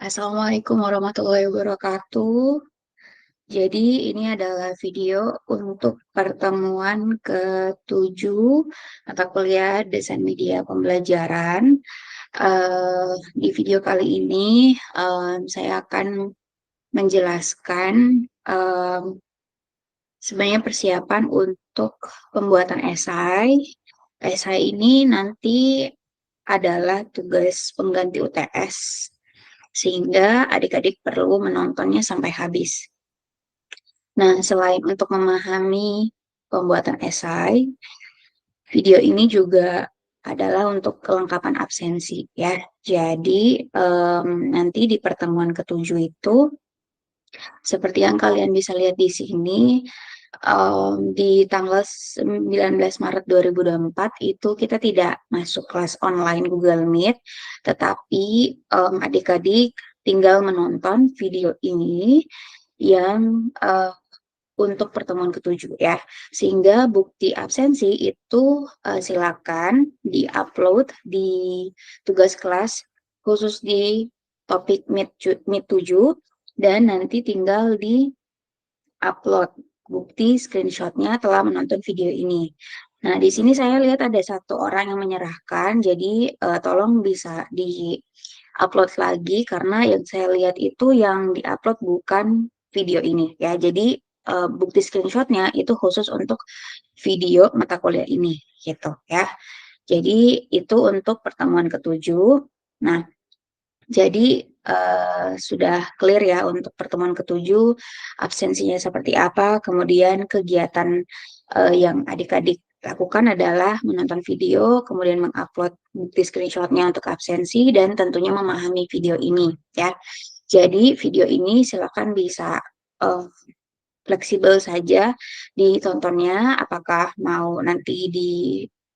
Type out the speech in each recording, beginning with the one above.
Assalamualaikum warahmatullahi wabarakatuh. Jadi ini adalah video untuk pertemuan ke-7 mata kuliah Desain Media Pembelajaran. Di video kali ini saya akan menjelaskan sebenarnya persiapan untuk pembuatan esai. Esai ini nanti adalah tugas pengganti UTS, sehingga adik-adik perlu menontonnya sampai habis. Nah, selain untuk memahami pembuatan esai, video ini juga adalah untuk kelengkapan absensi ya. Jadi nanti di pertemuan ke-7 itu, seperti yang kalian bisa lihat di sini, di tanggal 19 Maret 2024 itu kita tidak masuk kelas online Google Meet, tetapi adik-adik tinggal menonton video ini yang untuk pertemuan ke-7 ya. Sehingga bukti absensi itu silakan di-upload di tugas kelas khusus di topik Meet 7 dan nanti tinggal di-upload bukti screenshotnya telah menonton video ini. Nah, di sini saya lihat ada satu orang yang menyerahkan, jadi tolong bisa di-upload lagi karena yang saya lihat itu yang di-upload bukan video ini ya. Jadi bukti screenshotnya itu khusus untuk video mata kuliah ini gitu ya. Jadi itu untuk pertemuan ke-7. Nah, jadi sudah clear ya untuk pertemuan ke-7 absensinya seperti apa, kemudian kegiatan yang adik-adik lakukan adalah menonton video, kemudian mengupload bukti screenshotnya untuk absensi, dan tentunya memahami video ini ya. Jadi video ini silakan bisa uh, fleksibel saja ditontonnya, apakah mau nanti di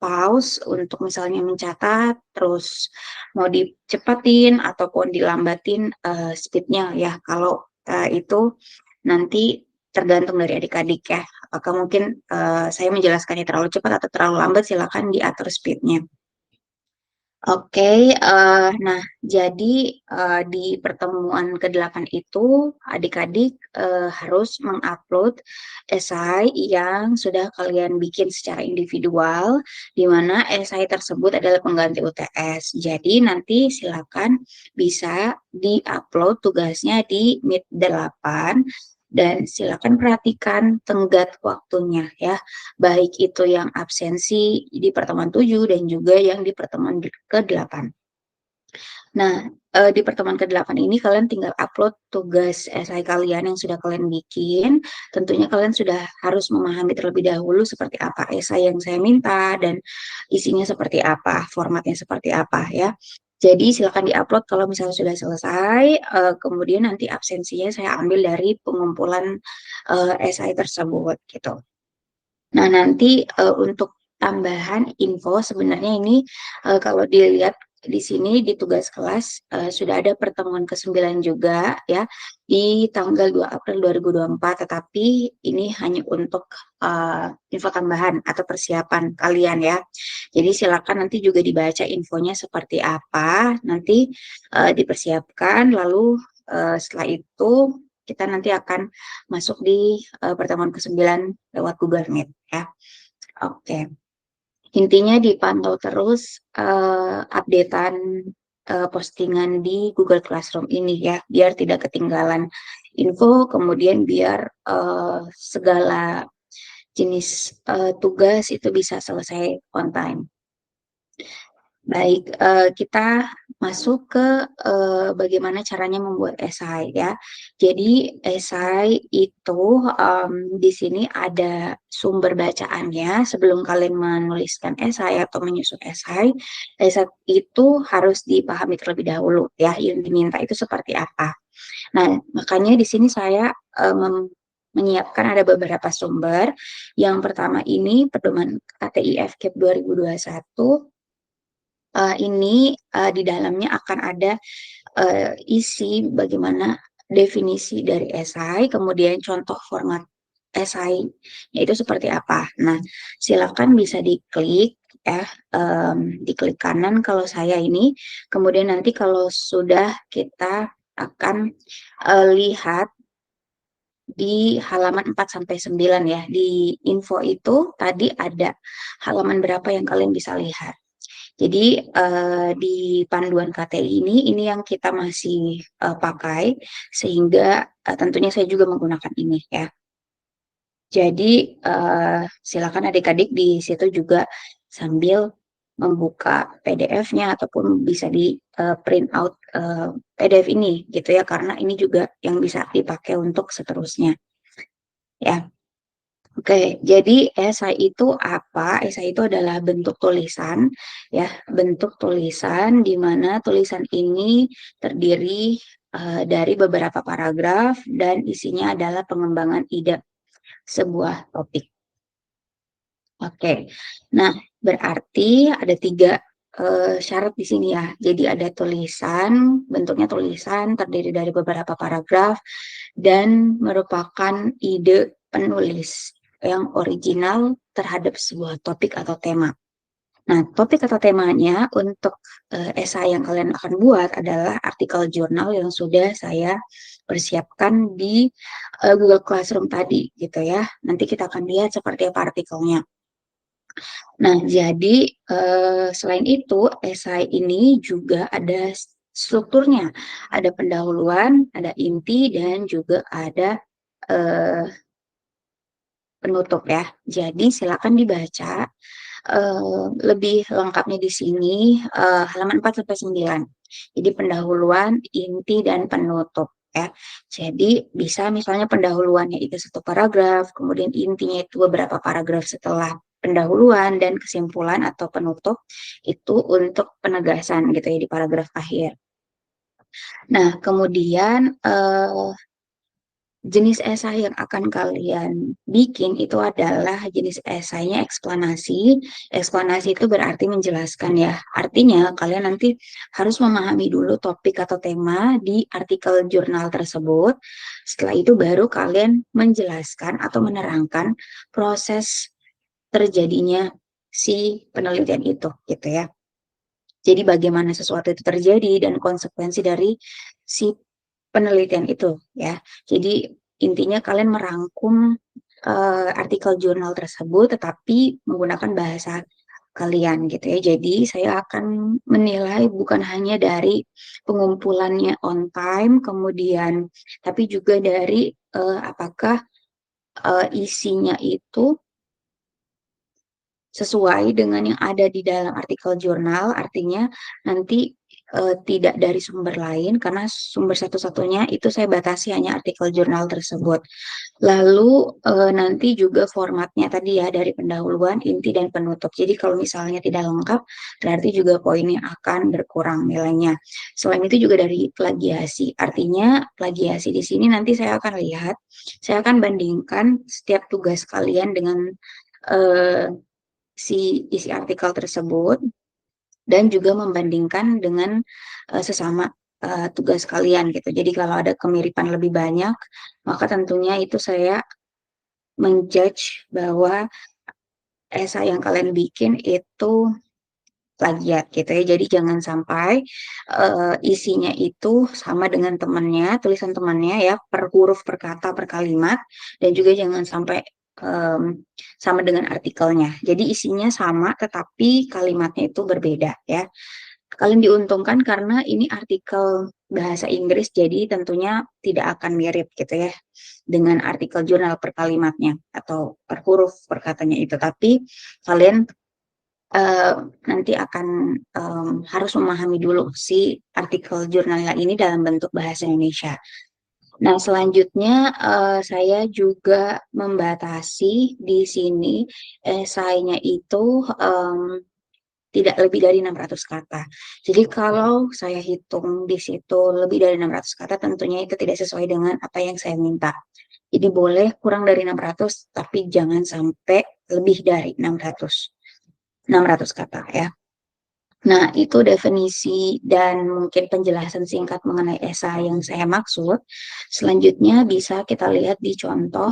pause untuk misalnya mencatat, terus mau dicepatin ataupun dilambatin speednya ya. Kalau itu nanti tergantung dari adik-adik ya. Apakah mungkin saya menjelaskannya terlalu cepat atau terlalu lambat, silakan diatur speednya. Oke, nah jadi di pertemuan ke-8 itu adik-adik harus mengupload esai yang sudah kalian bikin secara individual, di mana esai tersebut adalah pengganti UTS. Jadi nanti silakan bisa diupload tugasnya di Meet 8 dan silakan perhatikan tenggat waktunya ya, baik itu yang absensi di pertemuan 7 dan juga yang di pertemuan ke-8. Nah, di pertemuan ke-8 ini kalian tinggal upload tugas esai kalian yang sudah kalian bikin. Tentunya kalian sudah harus memahami terlebih dahulu seperti apa esai yang saya minta dan isinya seperti apa, formatnya seperti apa ya. Jadi silakan diupload kalau misalnya sudah selesai, kemudian nanti absensinya saya ambil dari pengumpulan esai tersebut gitu. Nah, nanti untuk tambahan info sebenarnya ini kalau dilihat di sini di tugas kelas sudah ada pertemuan ke-9 juga ya di tanggal 2 April 2024, tetapi ini hanya untuk info tambahan atau persiapan kalian ya. Jadi silakan nanti juga dibaca infonya seperti apa, nanti dipersiapkan lalu setelah itu kita nanti akan masuk di pertemuan ke-9 lewat Google Meet ya. Oke. Intinya dipantau terus updatean postingan di Google Classroom ini ya, biar tidak ketinggalan info, kemudian biar segala jenis tugas itu bisa selesai on time. Baik, kita masuk ke bagaimana caranya membuat esai ya. Jadi esai itu di sini ada sumber bacaannya sebelum kalian menuliskan esai atau menyusun esai. Esai itu harus dipahami terlebih dahulu ya, yang diminta itu seperti apa. Nah, makanya di sini saya menyiapkan ada beberapa sumber. Yang pertama ini pedoman KTI FKIP 2021. Ini di dalamnya akan ada isi bagaimana definisi dari esai, kemudian contoh format esai itu seperti apa. Nah, silakan bisa diklik ya, diklik kanan kalau saya ini, kemudian nanti kalau sudah kita akan lihat di halaman 4 sampai 9 ya. Di info itu tadi ada halaman berapa yang kalian bisa lihat. Jadi di panduan KTI ini yang kita masih pakai sehingga tentunya saya juga menggunakan ini ya. Jadi silakan adik-adik di situ juga sambil membuka PDF-nya ataupun bisa di print out PDF ini gitu ya, karena ini juga yang bisa dipakai untuk seterusnya ya. Oke, jadi esai itu apa? Esai itu adalah bentuk tulisan, ya, bentuk tulisan di mana tulisan ini terdiri dari beberapa paragraf dan isinya adalah pengembangan ide sebuah topik. Oke, nah berarti ada tiga syarat di sini ya. Jadi ada tulisan, bentuknya tulisan terdiri dari beberapa paragraf dan merupakan ide penulis yang original terhadap sebuah topik atau tema. Nah, topik atau temanya untuk esai yang kalian akan buat adalah artikel jurnal yang sudah saya persiapkan di Google Classroom tadi gitu ya. Nanti kita akan lihat seperti apa artikelnya. Nah, jadi selain itu, esai ini juga ada strukturnya. Ada pendahuluan, ada inti, dan juga ada eh, penutup ya. Jadi silakan dibaca lebih lengkapnya di sini halaman 4 sampai 9. Jadi pendahuluan, inti, dan penutup ya. Jadi bisa misalnya pendahuluannya itu satu paragraf, kemudian intinya itu beberapa paragraf setelah pendahuluan dan kesimpulan atau penutup itu untuk penegasan gitu ya di paragraf akhir. Nah, kemudian jenis esai yang akan kalian bikin itu adalah jenis esainya eksplanasi. Eksplanasi itu berarti menjelaskan ya. Artinya kalian nanti harus memahami dulu topik atau tema di artikel jurnal tersebut. Setelah itu baru kalian menjelaskan atau menerangkan proses terjadinya si penelitian itu gitu ya. Jadi bagaimana sesuatu itu terjadi dan konsekuensi dari si penelitian itu ya. Jadi intinya kalian merangkum artikel jurnal tersebut tetapi menggunakan bahasa kalian gitu ya. Jadi saya akan menilai bukan hanya dari pengumpulannya on time kemudian tapi juga dari apakah isinya itu sesuai dengan yang ada di dalam artikel jurnal, artinya nanti tidak dari sumber lain, karena sumber satu-satunya itu saya batasi hanya artikel jurnal tersebut. Lalu nanti juga formatnya tadi ya, dari pendahuluan, inti, dan penutup. Jadi kalau misalnya tidak lengkap, berarti juga poinnya akan berkurang nilainya. Selain itu juga dari plagiasi, artinya plagiasi di sini nanti saya akan lihat, saya akan bandingkan setiap tugas kalian dengan eh, si isi artikel tersebut dan juga membandingkan dengan sesama tugas kalian gitu. Jadi kalau ada kemiripan lebih banyak, maka tentunya itu saya menjudge bahwa esai yang kalian bikin itu plagiat gitu ya. Jadi jangan sampai isinya itu sama dengan temannya, tulisan temannya ya, per huruf, per kata, per kalimat, dan juga jangan sampai em, sama dengan artikelnya. Jadi isinya sama, tetapi kalimatnya itu berbeda ya. Kalian diuntungkan karena ini artikel bahasa Inggris, jadi tentunya tidak akan mirip gitu ya dengan artikel jurnal per kalimatnya atau per huruf per katanya itu. Tapi kalian eh, nanti akan harus memahami dulu si artikel jurnalnya ini dalam bentuk bahasa Indonesia. Nah, selanjutnya saya juga membatasi di sini esainya itu tidak lebih dari 600 kata. Jadi kalau saya hitung di situ lebih dari 600 kata, tentunya itu tidak sesuai dengan apa yang saya minta. Jadi boleh kurang dari 600, tapi jangan sampai lebih dari 600 kata ya. Nah, itu definisi dan mungkin penjelasan singkat mengenai esai yang saya maksud. Selanjutnya bisa kita lihat di contoh.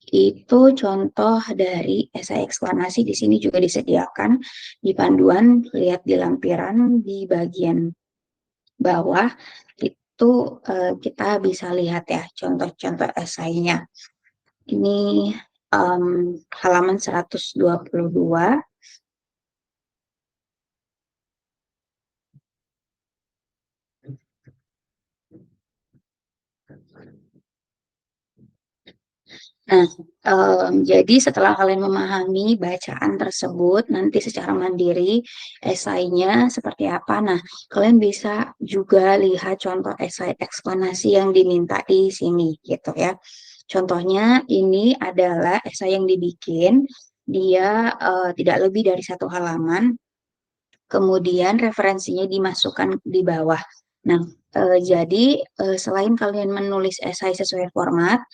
Itu contoh dari esai eksplanasi di sini juga disediakan di panduan, lihat di lampiran di bagian bawah. itu kita bisa lihat ya contoh-contoh esainya. Ini halaman 122. Nah, jadi setelah kalian memahami bacaan tersebut, nanti secara mandiri esainya seperti apa. Nah, kalian bisa juga lihat contoh esai eksplanasi yang diminta di sini, gitu ya. Contohnya ini adalah esai yang dibikin, dia tidak lebih dari 1 halaman, kemudian referensinya dimasukkan di bawah. Nah, jadi selain kalian menulis esai sesuai format,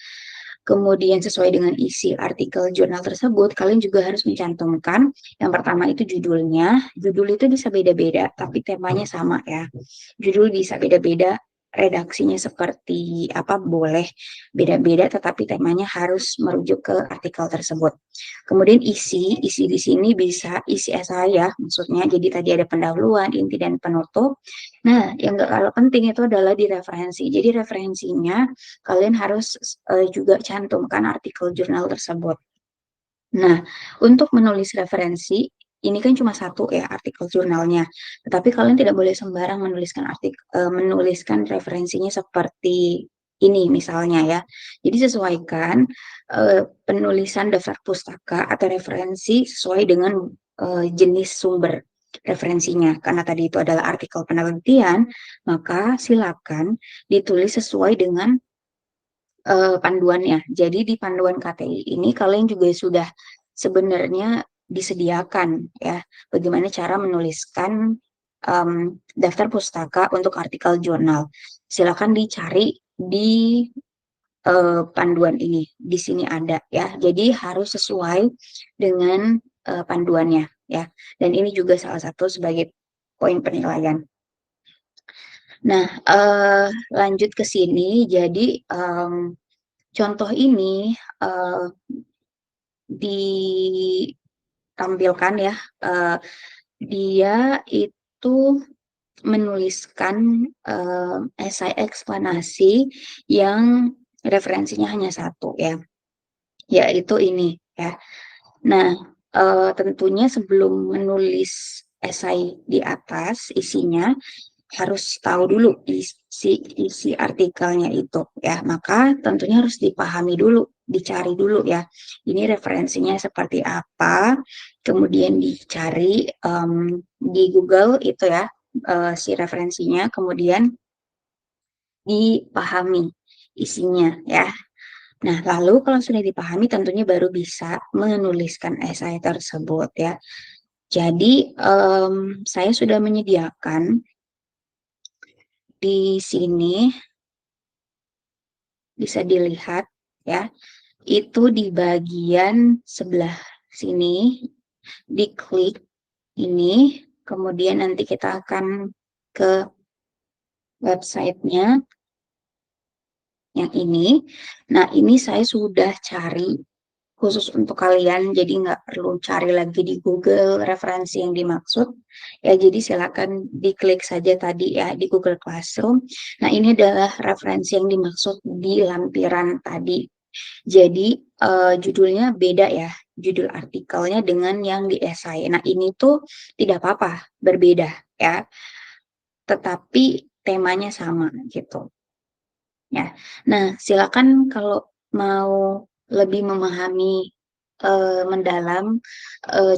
kemudian sesuai dengan isi artikel jurnal tersebut, kalian juga harus mencantumkan yang pertama itu judulnya. Judul itu bisa beda-beda, tapi temanya sama ya. Judul bisa beda-beda, redaksinya seperti apa boleh beda-beda, tetapi temanya harus merujuk ke artikel tersebut. Kemudian isi di sini bisa isi esai ya, maksudnya jadi tadi ada pendahuluan, inti, dan penutup. Nah, yang gak kalah penting itu adalah di referensi. Jadi referensinya kalian harus juga cantumkan artikel jurnal tersebut. Nah, untuk menulis referensi, ini kan cuma satu ya artikel jurnalnya. Tetapi kalian tidak boleh sembarang menuliskan referensinya seperti ini misalnya ya. Jadi sesuaikan penulisan daftar pustaka atau referensi sesuai dengan jenis sumber referensinya. Karena tadi itu adalah artikel penelitian, maka silakan ditulis sesuai dengan panduannya. Jadi di panduan KTI ini kalian juga sudah sebenarnya disediakan ya bagaimana cara menuliskan daftar pustaka untuk artikel jurnal. Silakan dicari di panduan ini. Di sini ada ya. Jadi harus sesuai dengan panduannya ya. Dan ini juga salah satu sebagai poin penilaian. Nah, lanjut ke sini. Jadi contoh ini ditampilkan ya, dia itu menuliskan esai eksplanasi yang referensinya hanya satu ya, yaitu ini ya. Nah, tentunya sebelum menulis esai di atas isinya, harus tahu dulu isi artikelnya itu ya. Maka tentunya harus dipahami dulu, dicari dulu ya. Ini referensinya seperti apa, kemudian dicari di Google itu ya si referensinya, kemudian dipahami isinya ya. Nah, lalu kalau sudah dipahami tentunya baru bisa menuliskan esai tersebut ya. Jadi saya sudah menyediakan di sini, bisa dilihat ya, itu di bagian sebelah sini, diklik ini, kemudian nanti kita akan ke websitenya yang ini. Nah, ini saya sudah cari khusus untuk kalian, jadi nggak perlu cari lagi di Google referensi yang dimaksud. Ya, jadi silakan diklik saja tadi ya di Google Classroom. Nah, ini adalah referensi yang dimaksud di lampiran tadi. Jadi judulnya beda ya, judul artikelnya dengan yang di esai. Nah, ini tuh tidak apa-apa, berbeda ya, tetapi temanya sama gitu. Ya. Nah, silakan kalau mau lebih memahami mendalam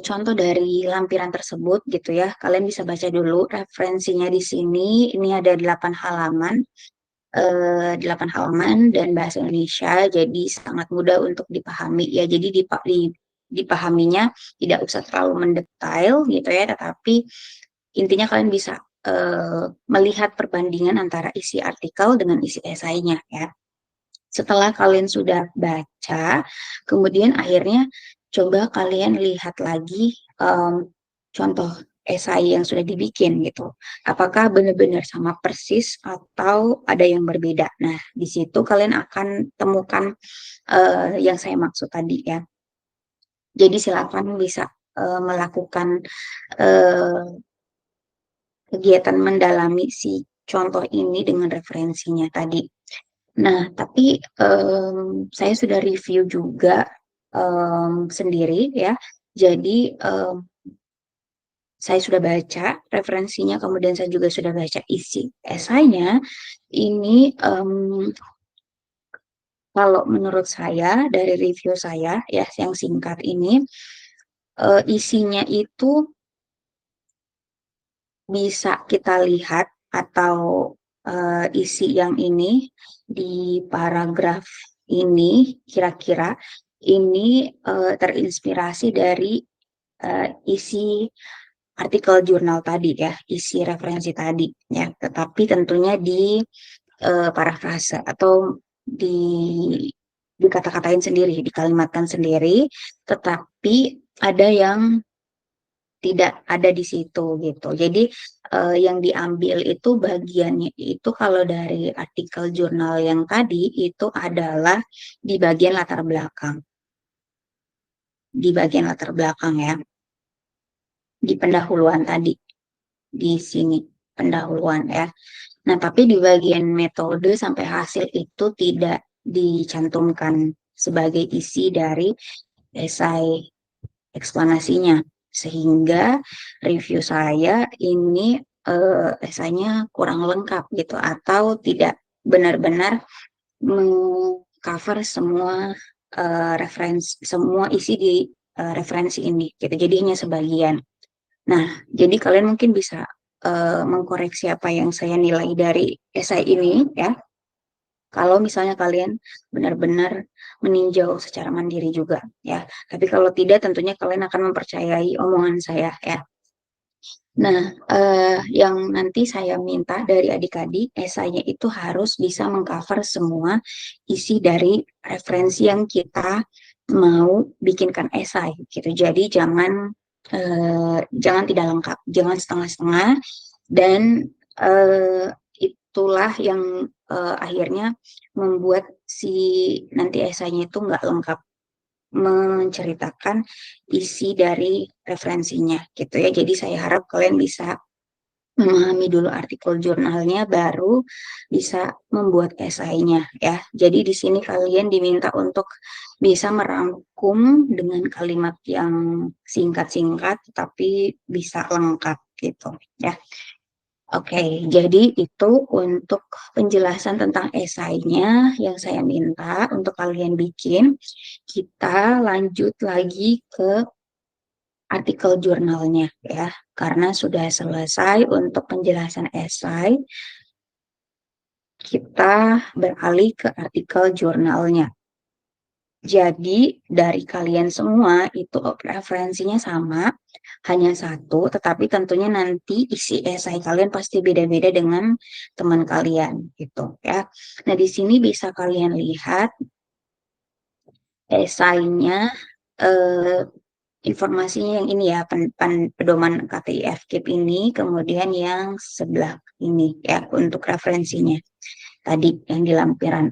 contoh dari lampiran tersebut gitu ya. Kalian bisa baca dulu referensinya di sini. Ini ada 8 halaman. 8 halaman dan bahasa Indonesia, jadi sangat mudah untuk dipahami ya. Jadi dipahaminya tidak usah terlalu mendetail gitu ya, tetapi intinya kalian bisa melihat perbandingan antara isi artikel dengan isi esainya ya. Setelah kalian sudah baca, kemudian akhirnya coba kalian lihat lagi contoh esai yang sudah dibikin gitu. Apakah benar-benar sama persis atau ada yang berbeda. Nah, di situ kalian akan temukan yang saya maksud tadi ya. Jadi silakan bisa melakukan kegiatan mendalami si contoh ini dengan referensinya tadi. Nah, tapi saya sudah review juga sendiri ya. Jadi saya sudah baca referensinya, kemudian saya juga sudah baca isi esainya. Ini kalau menurut saya dari review saya ya yang singkat ini, isinya itu bisa kita lihat atau isi yang ini di paragraf ini kira-kira ini terinspirasi dari isi artikel jurnal tadi ya, isi referensi tadi ya, tetapi tentunya di parafrase atau di dikata-katain sendiri, dikalimatkan sendiri, tetapi ada yang tidak ada di situ gitu. Jadi yang diambil itu bagiannya itu kalau dari artikel jurnal yang tadi itu adalah di bagian latar belakang, di bagian latar belakang ya, di pendahuluan tadi, di sini pendahuluan ya. Nah, tapi di bagian metode sampai hasil itu tidak dicantumkan sebagai isi dari esai eksplanasinya. Sehingga review saya ini esainya kurang lengkap gitu atau tidak benar-benar mengcover semua referensi semua isi di referensi ini gitu. Jadi hanya sebagian. Nah, jadi kalian mungkin bisa mengkoreksi apa yang saya nilai dari esai ini ya. Kalau misalnya kalian benar-benar meninjau secara mandiri juga ya. Tapi kalau tidak tentunya kalian akan mempercayai omongan saya ya. Nah, yang nanti saya minta dari adik-adik, esainya itu harus bisa mengcover semua isi dari referensi yang kita mau bikinkan esai gitu. Jadi jangan tidak lengkap, jangan setengah-setengah, dan itulah yang akhirnya membuat si nanti esainya itu nggak lengkap menceritakan isi dari referensinya gitu ya. Jadi saya harap kalian bisa memahami dulu artikel jurnalnya baru bisa membuat esainya ya. Jadi di sini kalian diminta untuk bisa merangkum dengan kalimat yang singkat-singkat tapi bisa lengkap gitu ya. Oke, jadi itu untuk penjelasan tentang esainya yang saya minta untuk kalian bikin. Kita lanjut lagi ke artikel jurnalnya ya, karena sudah selesai untuk penjelasan esai, kita beralih ke artikel jurnalnya. Jadi dari kalian semua itu referensinya sama, hanya satu, tetapi tentunya nanti isi esai kalian pasti beda-beda dengan teman kalian gitu ya. Nah, di sini bisa kalian lihat esainya eh, informasinya yang ini ya, pedoman KTI FKIP ini, kemudian yang sebelah ini ya untuk referensinya tadi yang di lampiran.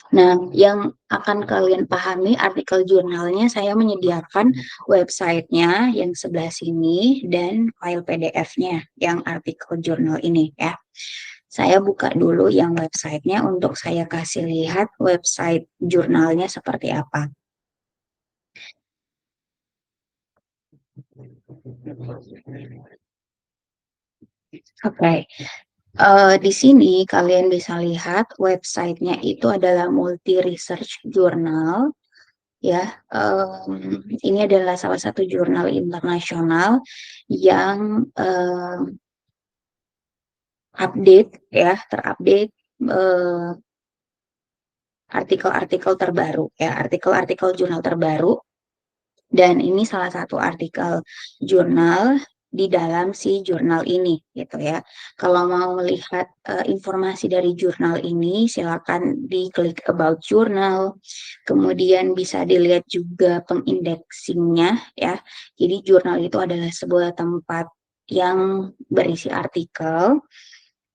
Nah, yang akan kalian pahami artikel jurnalnya, saya menyediakan websitenya yang sebelah sini dan file PDF-nya yang artikel jurnal ini ya. Saya buka dulu yang websitenya untuk saya kasih lihat website jurnalnya seperti apa. Oke, di sini kalian bisa lihat websitenya itu adalah Multi Research Journal ya. Ini adalah salah satu jurnal internasional yang update ya, terupdate eh, artikel-artikel terbaru ya, artikel-artikel jurnal terbaru. Dan ini salah satu artikel jurnal di dalam si jurnal ini gitu ya. Kalau mau melihat informasi dari jurnal ini, silakan diklik about jurnal. Kemudian bisa dilihat juga pengindeksingnya ya. Jadi jurnal itu adalah sebuah tempat yang berisi artikel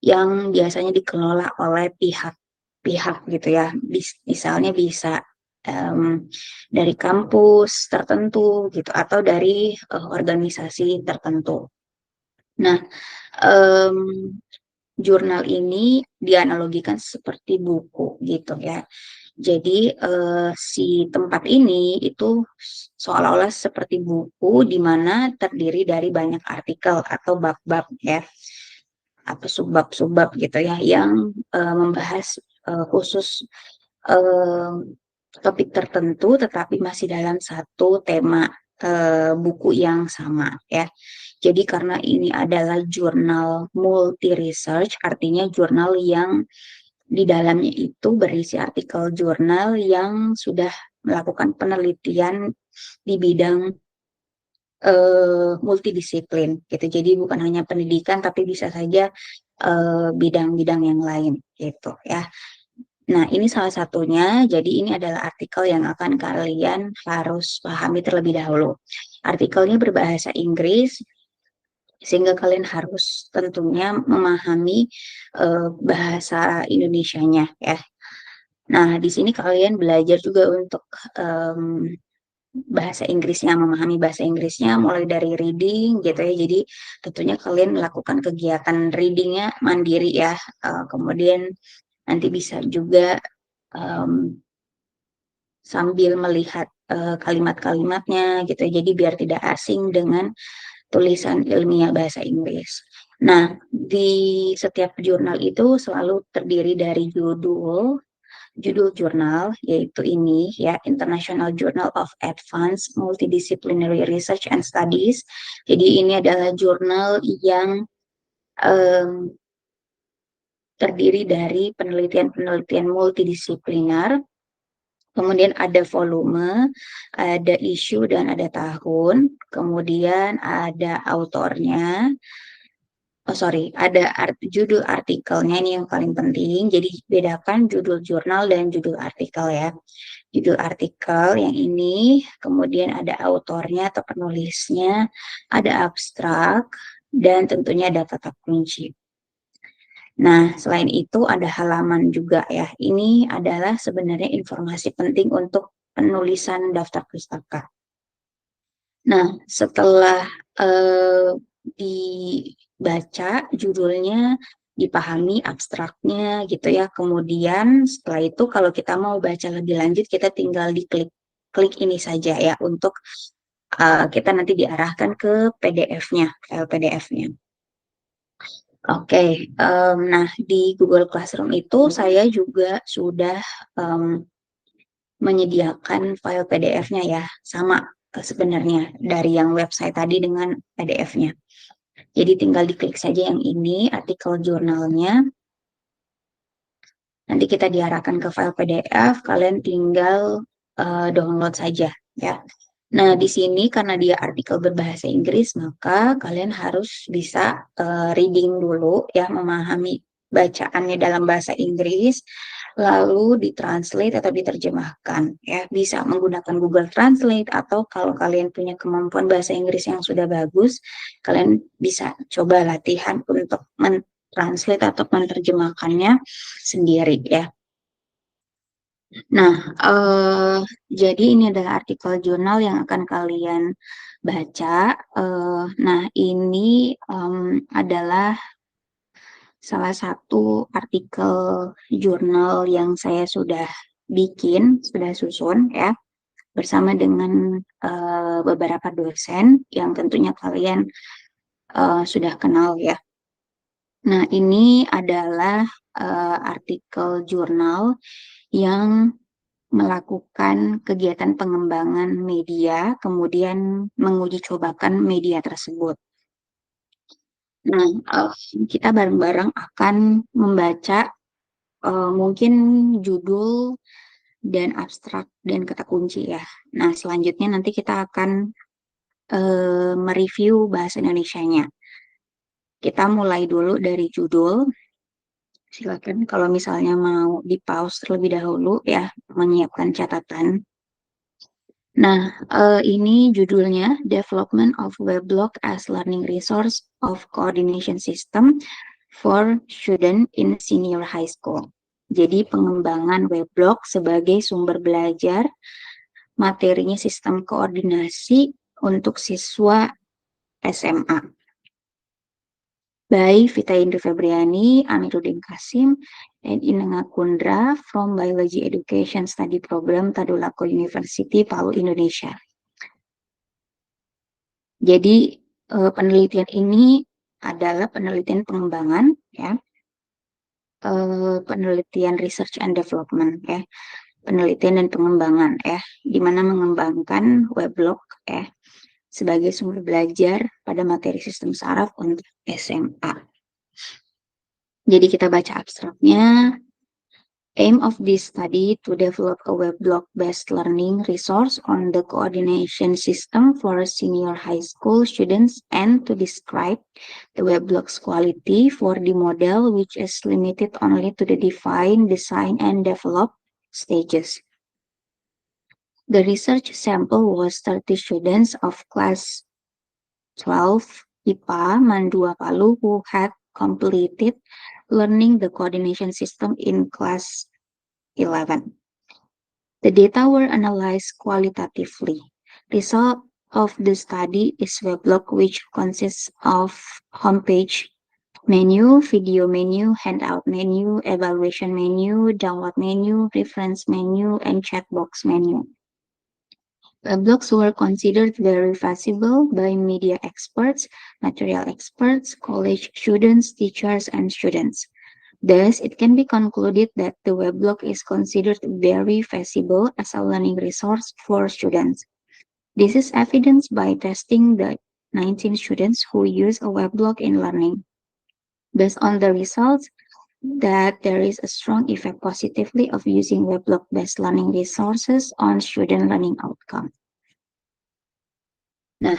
yang biasanya dikelola oleh pihak-pihak gitu ya. Misalnya bisa dari kampus tertentu gitu atau dari organisasi tertentu. Nah, em, jurnal ini dianalogikan seperti buku gitu ya. Jadi si tempat ini itu seolah-olah seperti buku di mana terdiri dari banyak artikel atau bab-bab ya, atau subbab-subbab gitu ya, yang membahas khusus eh, topik tertentu, tetapi masih dalam satu tema buku yang sama ya. Jadi karena ini adalah jurnal multi research, artinya jurnal yang di dalamnya itu berisi artikel jurnal yang sudah melakukan penelitian di bidang multidisiplin gitu. Jadi bukan hanya pendidikan, tapi bisa saja bidang-bidang yang lain gitu ya. Nah, ini salah satunya. Jadi ini adalah artikel yang akan kalian harus pahami terlebih dahulu. Artikelnya berbahasa Inggris, sehingga kalian harus tentunya memahami bahasa Indonesianya ya. Nah, di sini kalian belajar juga untuk em, bahasa Inggrisnya, memahami bahasa Inggrisnya mulai dari reading gitu ya. Jadi tentunya kalian melakukan kegiatan readingnya mandiri ya. Kemudian nanti bisa juga em, sambil melihat kalimat-kalimatnya gitu ya. Jadi biar tidak asing dengan tulisan ilmiah bahasa Inggris. Nah, di setiap jurnal itu selalu terdiri dari judul jurnal, yaitu ini ya, International Journal of Advanced Multidisciplinary Research and Studies. Jadi ini adalah jurnal yang em, terdiri dari penelitian-penelitian multidisipliner. Kemudian ada volume, ada isu, dan ada tahun. Kemudian ada autornya. Oh sorry, ada judul artikelnya, ini yang paling penting. Jadi bedakan judul jurnal dan judul artikel ya. Judul artikel yang ini, kemudian ada autornya atau penulisnya, ada abstrak, dan tentunya ada kata kunci. Nah, selain itu ada halaman juga ya. Ini adalah sebenarnya informasi penting untuk penulisan daftar pustaka. Nah, setelah dibaca judulnya, dipahami abstraknya gitu ya. Kemudian setelah itu kalau kita mau baca lebih lanjut, kita tinggal diklik klik ini saja ya untuk kita nanti diarahkan ke PDF-nya, file PDF-nya. Oke, nah di Google Classroom itu saya juga sudah em, menyediakan file PDF-nya ya, sama sebenarnya dari yang website tadi dengan PDF-nya. Jadi tinggal diklik saja yang ini, artikel jurnalnya. Nanti kita diarahkan ke file PDF, kalian tinggal download saja ya. Nah, di sini karena dia artikel berbahasa Inggris, maka kalian harus bisa reading dulu ya, memahami bacaannya dalam bahasa Inggris, lalu ditranslate atau diterjemahkan ya. Bisa menggunakan Google Translate, atau kalau kalian punya kemampuan bahasa Inggris yang sudah bagus, kalian bisa coba latihan untuk mentranslate atau menerjemahkannya sendiri ya. Nah, jadi ini adalah artikel jurnal yang akan kalian baca. Nah, ini adalah salah satu artikel jurnal yang saya sudah bikin, sudah susun ya, bersama dengan beberapa dosen yang tentunya kalian sudah kenal ya. Nah, ini adalah artikel jurnal yang melakukan kegiatan pengembangan media, kemudian menguji cobakan media tersebut. Nah, kita bareng-bareng akan membaca mungkin judul dan abstrak dan kata kunci ya. Nah, selanjutnya nanti kita akan mereview bahasa Indonesianya. Kita mulai dulu dari judul. Silakan kalau misalnya mau di pause terlebih dahulu ya, menyiapkan catatan. Nah, ini judulnya Development of Weblog as Learning Resource of Coordination System for Student in Senior High School. Jadi pengembangan weblog sebagai sumber belajar, materinya sistem koordinasi untuk siswa SMA. by Vita Indri Febriani, Amiruddin Kasim, and Inanga Kundra from Biology Education Study Program Tadulako University, Palu, Indonesia. Jadi penelitian ini adalah penelitian pengembangan, ya, penelitian research and development, ya, penelitian dan pengembangan, ya, di mana mengembangkan weblog, ya, sebagai sumber belajar pada materi sistem saraf untuk SMA. Jadi kita baca abstraknya. Aim of this study to develop a weblog-based learning resource on the coordination system for senior high school students and to describe the weblog's quality for the model, which is limited only to the define, design, and develop stages. The research sample was 30 students of class 12 IPA Mandua Palu who had completed learning the coordination system in class 11. The data were analyzed qualitatively. Result of the study is weblog, which consists of homepage menu, video menu, handout menu, evaluation menu, download menu, reference menu, and chat box menu. Weblogs were considered very feasible by media experts, material experts, college students, teachers, and students. Thus, it can be concluded that the weblog is considered very feasible as a learning resource for students. This is evidenced by testing the 19 students who use a weblog in learning. Based on the results, that there is a strong effect positively of using weblog-based learning resources on student learning outcome. Nah,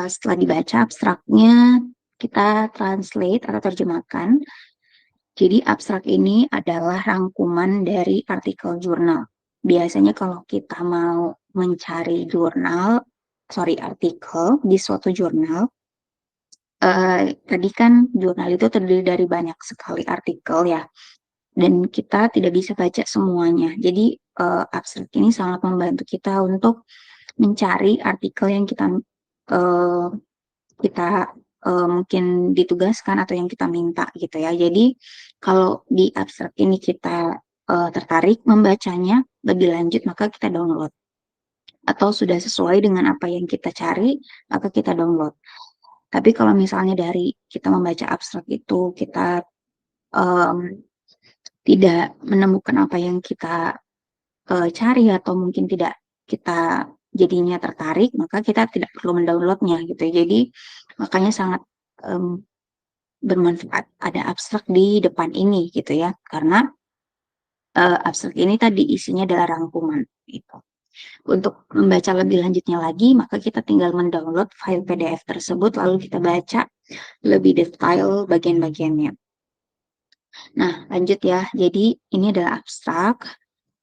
setelah dibaca abstraknya, kita translate atau terjemahkan. Jadi abstrak ini adalah rangkuman dari artikel jurnal. Biasanya kalau kita mau mencari artikel di suatu jurnal, tadi kan jurnal itu terdiri dari banyak sekali artikel ya, dan kita tidak bisa baca semuanya. Jadi abstrak ini sangat membantu kita untuk mencari artikel yang kita mungkin ditugaskan atau yang kita minta gitu ya. Jadi kalau di abstrak ini kita tertarik membacanya lebih lanjut, maka kita download. Atau sudah sesuai dengan apa yang kita cari, maka kita download. Tapi kalau misalnya dari kita membaca abstrak itu kita tidak menemukan apa yang kita cari atau mungkin tidak kita jadinya tertarik, maka kita tidak perlu mendownloadnya gitu. Jadi makanya sangat bermanfaat ada abstrak di depan ini gitu ya, karena abstrak ini tadi isinya adalah rangkuman gitu. Untuk membaca lebih lanjutnya lagi, maka kita tinggal mendownload file PDF tersebut, lalu kita baca lebih detail bagian-bagiannya. Nah, lanjut ya. Jadi ini adalah abstrak.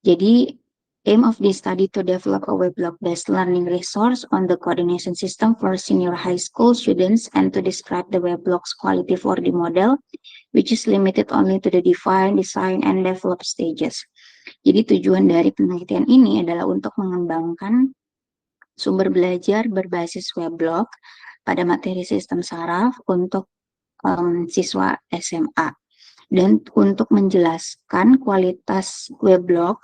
Jadi aim of this study to develop a weblog-based learning resource on the coordination system for senior high school students and to describe the weblog's quality for the model, which is limited only to the define, design, and develop stages. Jadi tujuan dari penelitian ini adalah untuk mengembangkan sumber belajar berbasis weblog pada materi sistem saraf untuk siswa SMA. Dan untuk menjelaskan kualitas weblog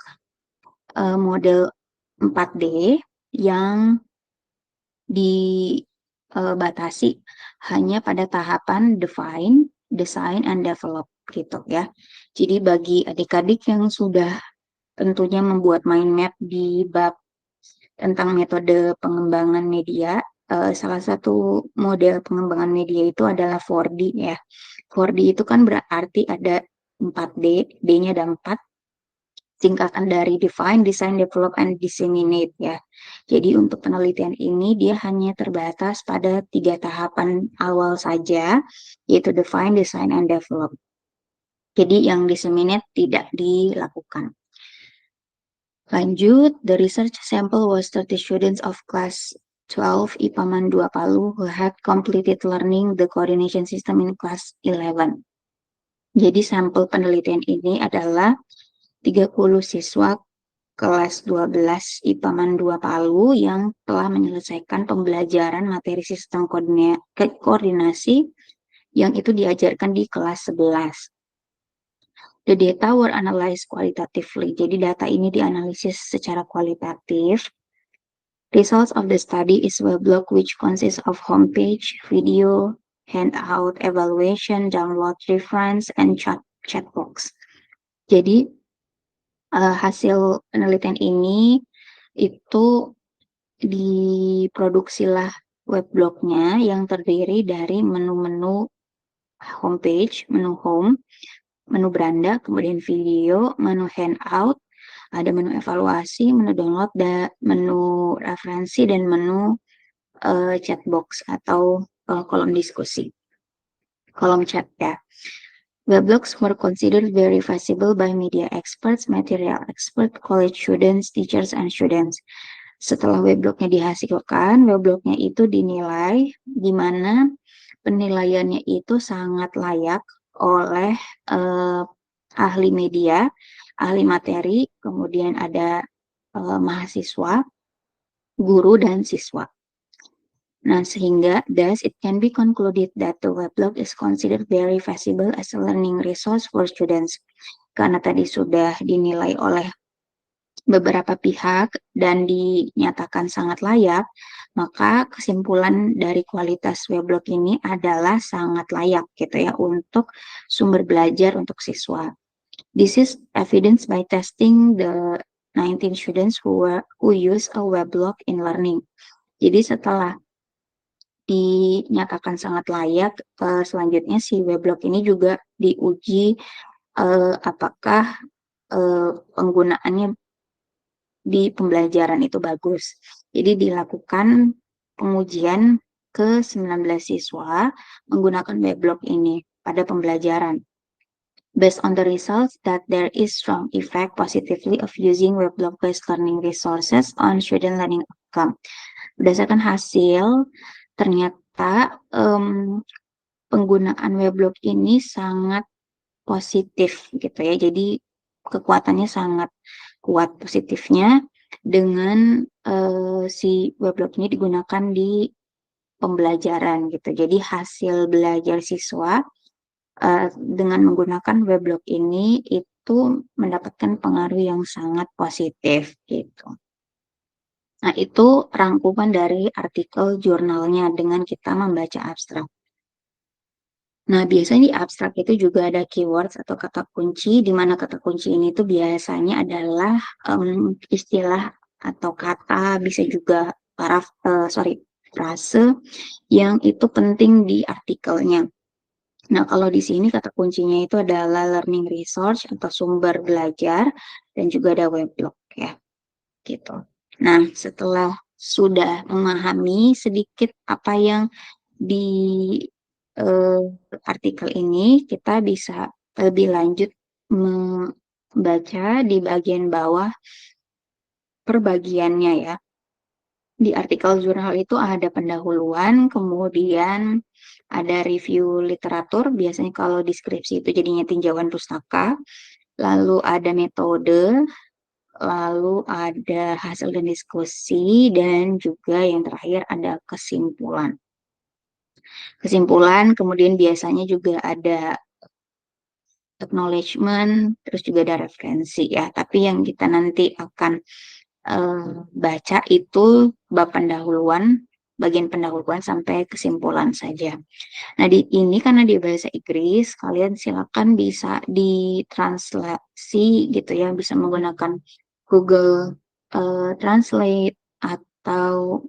model 4D yang dibatasi hanya pada tahapan define, design, and develop gitu ya. Jadi bagi adik-adik yang sudah tentunya membuat mind map di bab tentang metode pengembangan media, salah satu model pengembangan media itu adalah 4D ya. 4D itu kan berarti ada 4D, D-nya ada 4, singkatan dari define, design, develop, and disseminate ya. Jadi untuk penelitian ini dia hanya terbatas pada 3 tahapan awal saja, yaitu define, design, and develop. Jadi yang disseminate tidak dilakukan. Lanjut, the research sample was 30 students of class 12 IPA Mandua Palu who had completed learning the coordination system in class 11. Jadi sampel penelitian ini adalah 30 siswa kelas 12 IPA Mandua Palu yang telah menyelesaikan pembelajaran materi sistem koordinasi yang itu diajarkan di kelas 11. The data were analyzed qualitatively. Jadi data ini dianalisis secara kualitatif. Results of the study is weblog which consists of homepage, video, handout, evaluation, download, reference, and chat box. Jadi hasil penelitian ini itu diproduksilah weblognya yang terdiri dari menu-menu homepage, menu home, menu beranda, kemudian video, menu handout, ada menu evaluasi, menu download, menu referensi, dan menu chat box atau kolom diskusi, kolom chat ya. Weblogs were considered very visible by media experts, material expert, college students, teachers, and students. Setelah weblognya dihasilkan, weblognya itu dinilai di mana penilaiannya itu sangat layak oleh ahli media, ahli materi, kemudian ada mahasiswa, guru, dan siswa. Nah, sehingga thus it can be concluded that the weblog is considered very visible as a learning resource for students. Karena tadi sudah dinilai oleh beberapa pihak dan dinyatakan sangat layak, maka kesimpulan dari kualitas weblog ini adalah sangat layak gitu ya untuk sumber belajar untuk siswa. This is evidenced by testing the 19 students who use a weblog in learning. Jadi setelah dinyatakan sangat layak, selanjutnya si weblog ini juga diuji apakah penggunaannya di pembelajaran itu bagus. Jadi dilakukan pengujian ke 19 siswa menggunakan weblog ini pada pembelajaran. Based on the results that there is strong effect positively of using weblog-based learning resources on student learning outcome. Berdasarkan hasil, ternyata penggunaan weblog ini sangat positif gitu ya. Jadi kekuatannya sangat kuat positifnya dengan si weblog ini digunakan di pembelajaran gitu. Jadi hasil belajar siswa dengan menggunakan weblog ini itu mendapatkan pengaruh yang sangat positif gitu. Nah, itu rangkuman dari artikel jurnalnya dengan kita membaca abstrak. Nah, biasanya di abstrak itu juga ada keywords atau kata kunci, di mana kata kunci ini tuh biasanya adalah istilah atau kata, bisa juga frase yang itu penting di artikelnya. Nah, kalau di sini kata kuncinya itu adalah learning resource atau sumber belajar, dan juga ada weblog ya, gitu. Nah, setelah sudah memahami sedikit apa yang di artikel ini, kita bisa lebih lanjut membaca di bagian bawah perbagiannya ya. Di artikel jurnal itu ada pendahuluan, kemudian ada review literatur, biasanya kalau deskripsi itu jadinya tinjauan pustaka, lalu ada metode, lalu ada hasil dan diskusi, dan juga yang terakhir ada kesimpulan. Kesimpulan, kemudian biasanya juga ada acknowledgement, terus juga ada referensi ya. Tapi yang kita nanti akan baca itu bab pendahuluan, bagian pendahuluan sampai kesimpulan saja. Nah, ini karena di bahasa Inggris, kalian silakan bisa ditranslasi gitu ya, bisa menggunakan Google Translate atau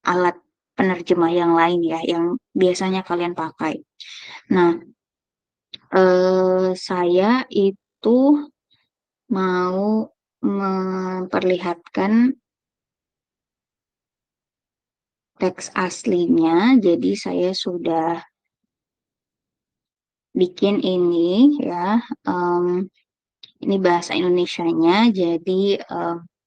alat penerjemah yang lain ya, yang biasanya kalian pakai. Nah, saya itu mau memperlihatkan teks aslinya, jadi saya sudah bikin ini ya, ini bahasa Indonesianya, jadi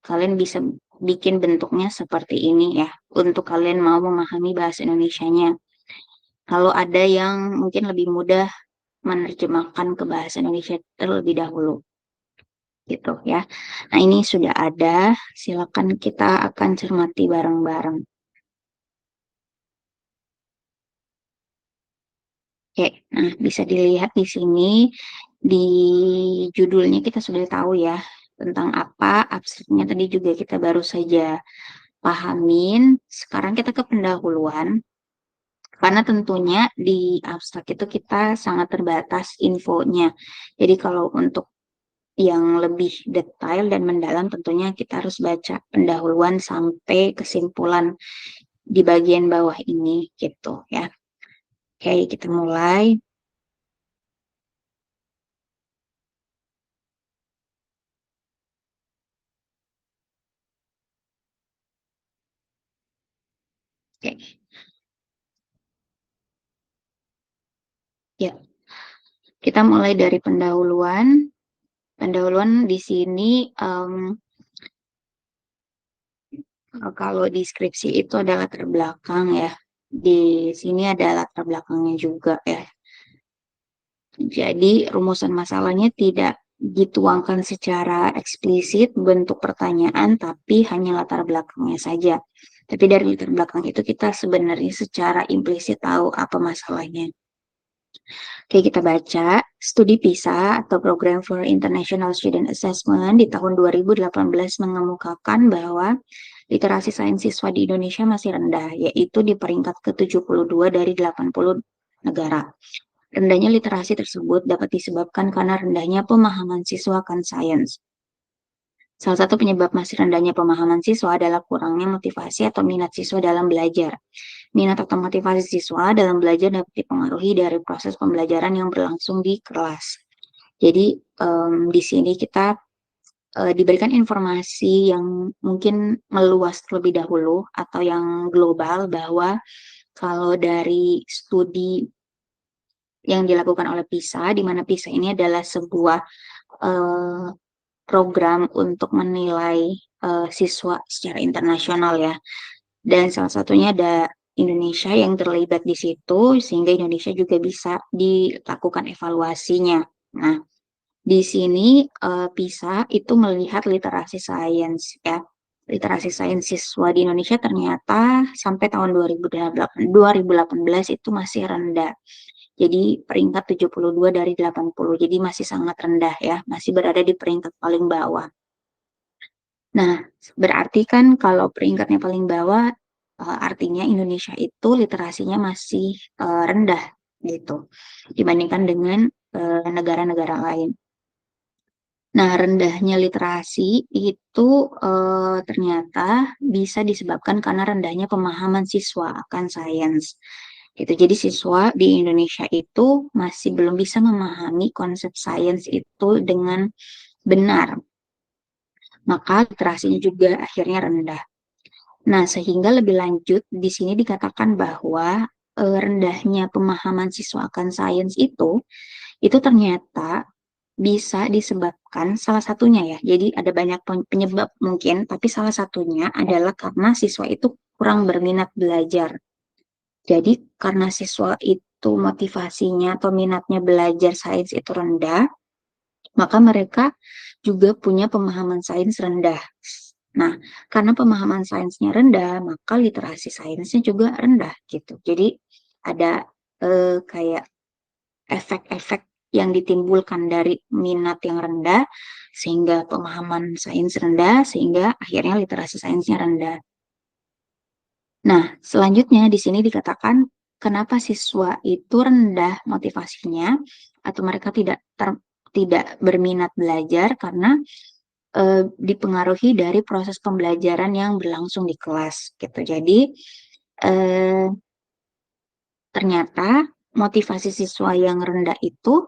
kalian bisa bikin bentuknya seperti ini ya, untuk kalian mau memahami bahasa Indonesianya. Kalau ada yang mungkin lebih mudah menerjemahkan ke bahasa Indonesia terlebih dahulu, gitu ya. Nah, ini sudah ada, silakan kita akan cermati bareng-bareng. Oke, nah bisa dilihat di sini di judulnya kita sudah tahu ya tentang apa abstraknya tadi juga kita baru saja pahamin. Sekarang kita ke pendahuluan. Karena tentunya di abstrak itu kita sangat terbatas infonya. Jadi kalau untuk yang lebih detail dan mendalam tentunya kita harus baca pendahuluan sampai kesimpulan di bagian bawah ini gitu ya. Oke, kita mulai. Oke, ya. Kita mulai dari pendahuluan. Pendahuluan di sini kalau di skripsi itu ada latar belakang ya. Di sini ada latar belakangnya juga ya. Jadi rumusan masalahnya tidak dituangkan secara eksplisit bentuk pertanyaan, tapi hanya latar belakangnya saja. Tapi dari latar belakang itu kita sebenarnya secara implisit tahu apa masalahnya. Oke, kita baca. Studi PISA atau Program for International Student Assessment di tahun 2018 mengemukakan bahwa literasi sains siswa di Indonesia masih rendah, yaitu di peringkat ke-72 dari 80 negara. Rendahnya literasi tersebut dapat disebabkan karena rendahnya pemahaman siswa akan sains. Salah satu penyebab masih rendahnya pemahaman siswa adalah kurangnya motivasi atau minat siswa dalam belajar. Minat atau motivasi siswa dalam belajar dapat dipengaruhi dari proses pembelajaran yang berlangsung di kelas. Jadi di sini kita diberikan informasi yang mungkin meluas terlebih dahulu atau yang global bahwa kalau dari studi yang dilakukan oleh PISA, di mana PISA ini adalah sebuah eh, program untuk menilai siswa secara internasional ya. Dan salah satunya ada Indonesia yang terlibat di situ, sehingga Indonesia juga bisa dilakukan evaluasinya. Nah, di sini PISA itu melihat literasi sains ya. Literasi sains siswa di Indonesia ternyata sampai tahun 2018 itu masih rendah. Jadi peringkat 72 dari 80. Jadi masih sangat rendah ya, masih berada di peringkat paling bawah. Nah, berarti kan kalau peringkatnya paling bawah, artinya Indonesia itu literasinya masih rendah gitu dibandingkan dengan negara-negara lain. Nah, rendahnya literasi itu ternyata bisa disebabkan karena rendahnya pemahaman siswa akan sains. Gitu. Jadi siswa di Indonesia itu masih belum bisa memahami konsep sains itu dengan benar. Maka literasinya juga akhirnya rendah. Nah, sehingga lebih lanjut di sini dikatakan bahwa rendahnya pemahaman siswa akan sains itu ternyata bisa disebabkan salah satunya ya. Jadi ada banyak penyebab mungkin, tapi salah satunya adalah karena siswa itu kurang berminat belajar. Jadi karena siswa itu motivasinya atau minatnya belajar sains itu rendah, maka mereka juga punya pemahaman sains rendah. Nah, karena pemahaman sainsnya rendah, maka literasi sainsnya juga rendah gitu. Jadi ada kayak efek-efek yang ditimbulkan dari minat yang rendah sehingga pemahaman sains rendah sehingga akhirnya literasi sainsnya rendah. Nah, selanjutnya di sini dikatakan kenapa siswa itu rendah motivasinya atau mereka tidak berminat belajar karena dipengaruhi dari proses pembelajaran yang berlangsung di kelas gitu. Jadi eh, ternyata motivasi siswa yang rendah itu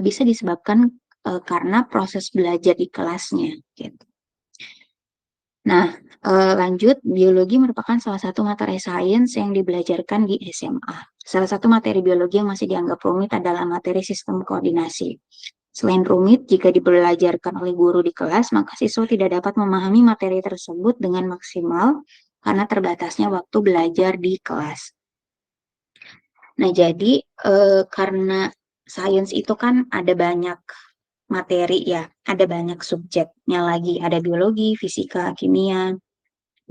bisa disebabkan karena proses belajar di kelasnya gitu. Nah, lanjut, biologi merupakan salah satu materi sains yang dibelajarkan di SMA. Salah satu materi biologi yang masih dianggap rumit adalah materi sistem koordinasi. Selain rumit, jika dibelajarkan oleh guru di kelas, maka siswa tidak dapat memahami materi tersebut dengan maksimal karena terbatasnya waktu belajar di kelas. Nah, jadi karena sains itu kan ada banyak materi ya, ada banyak subjeknya lagi, ada biologi, fisika, kimia.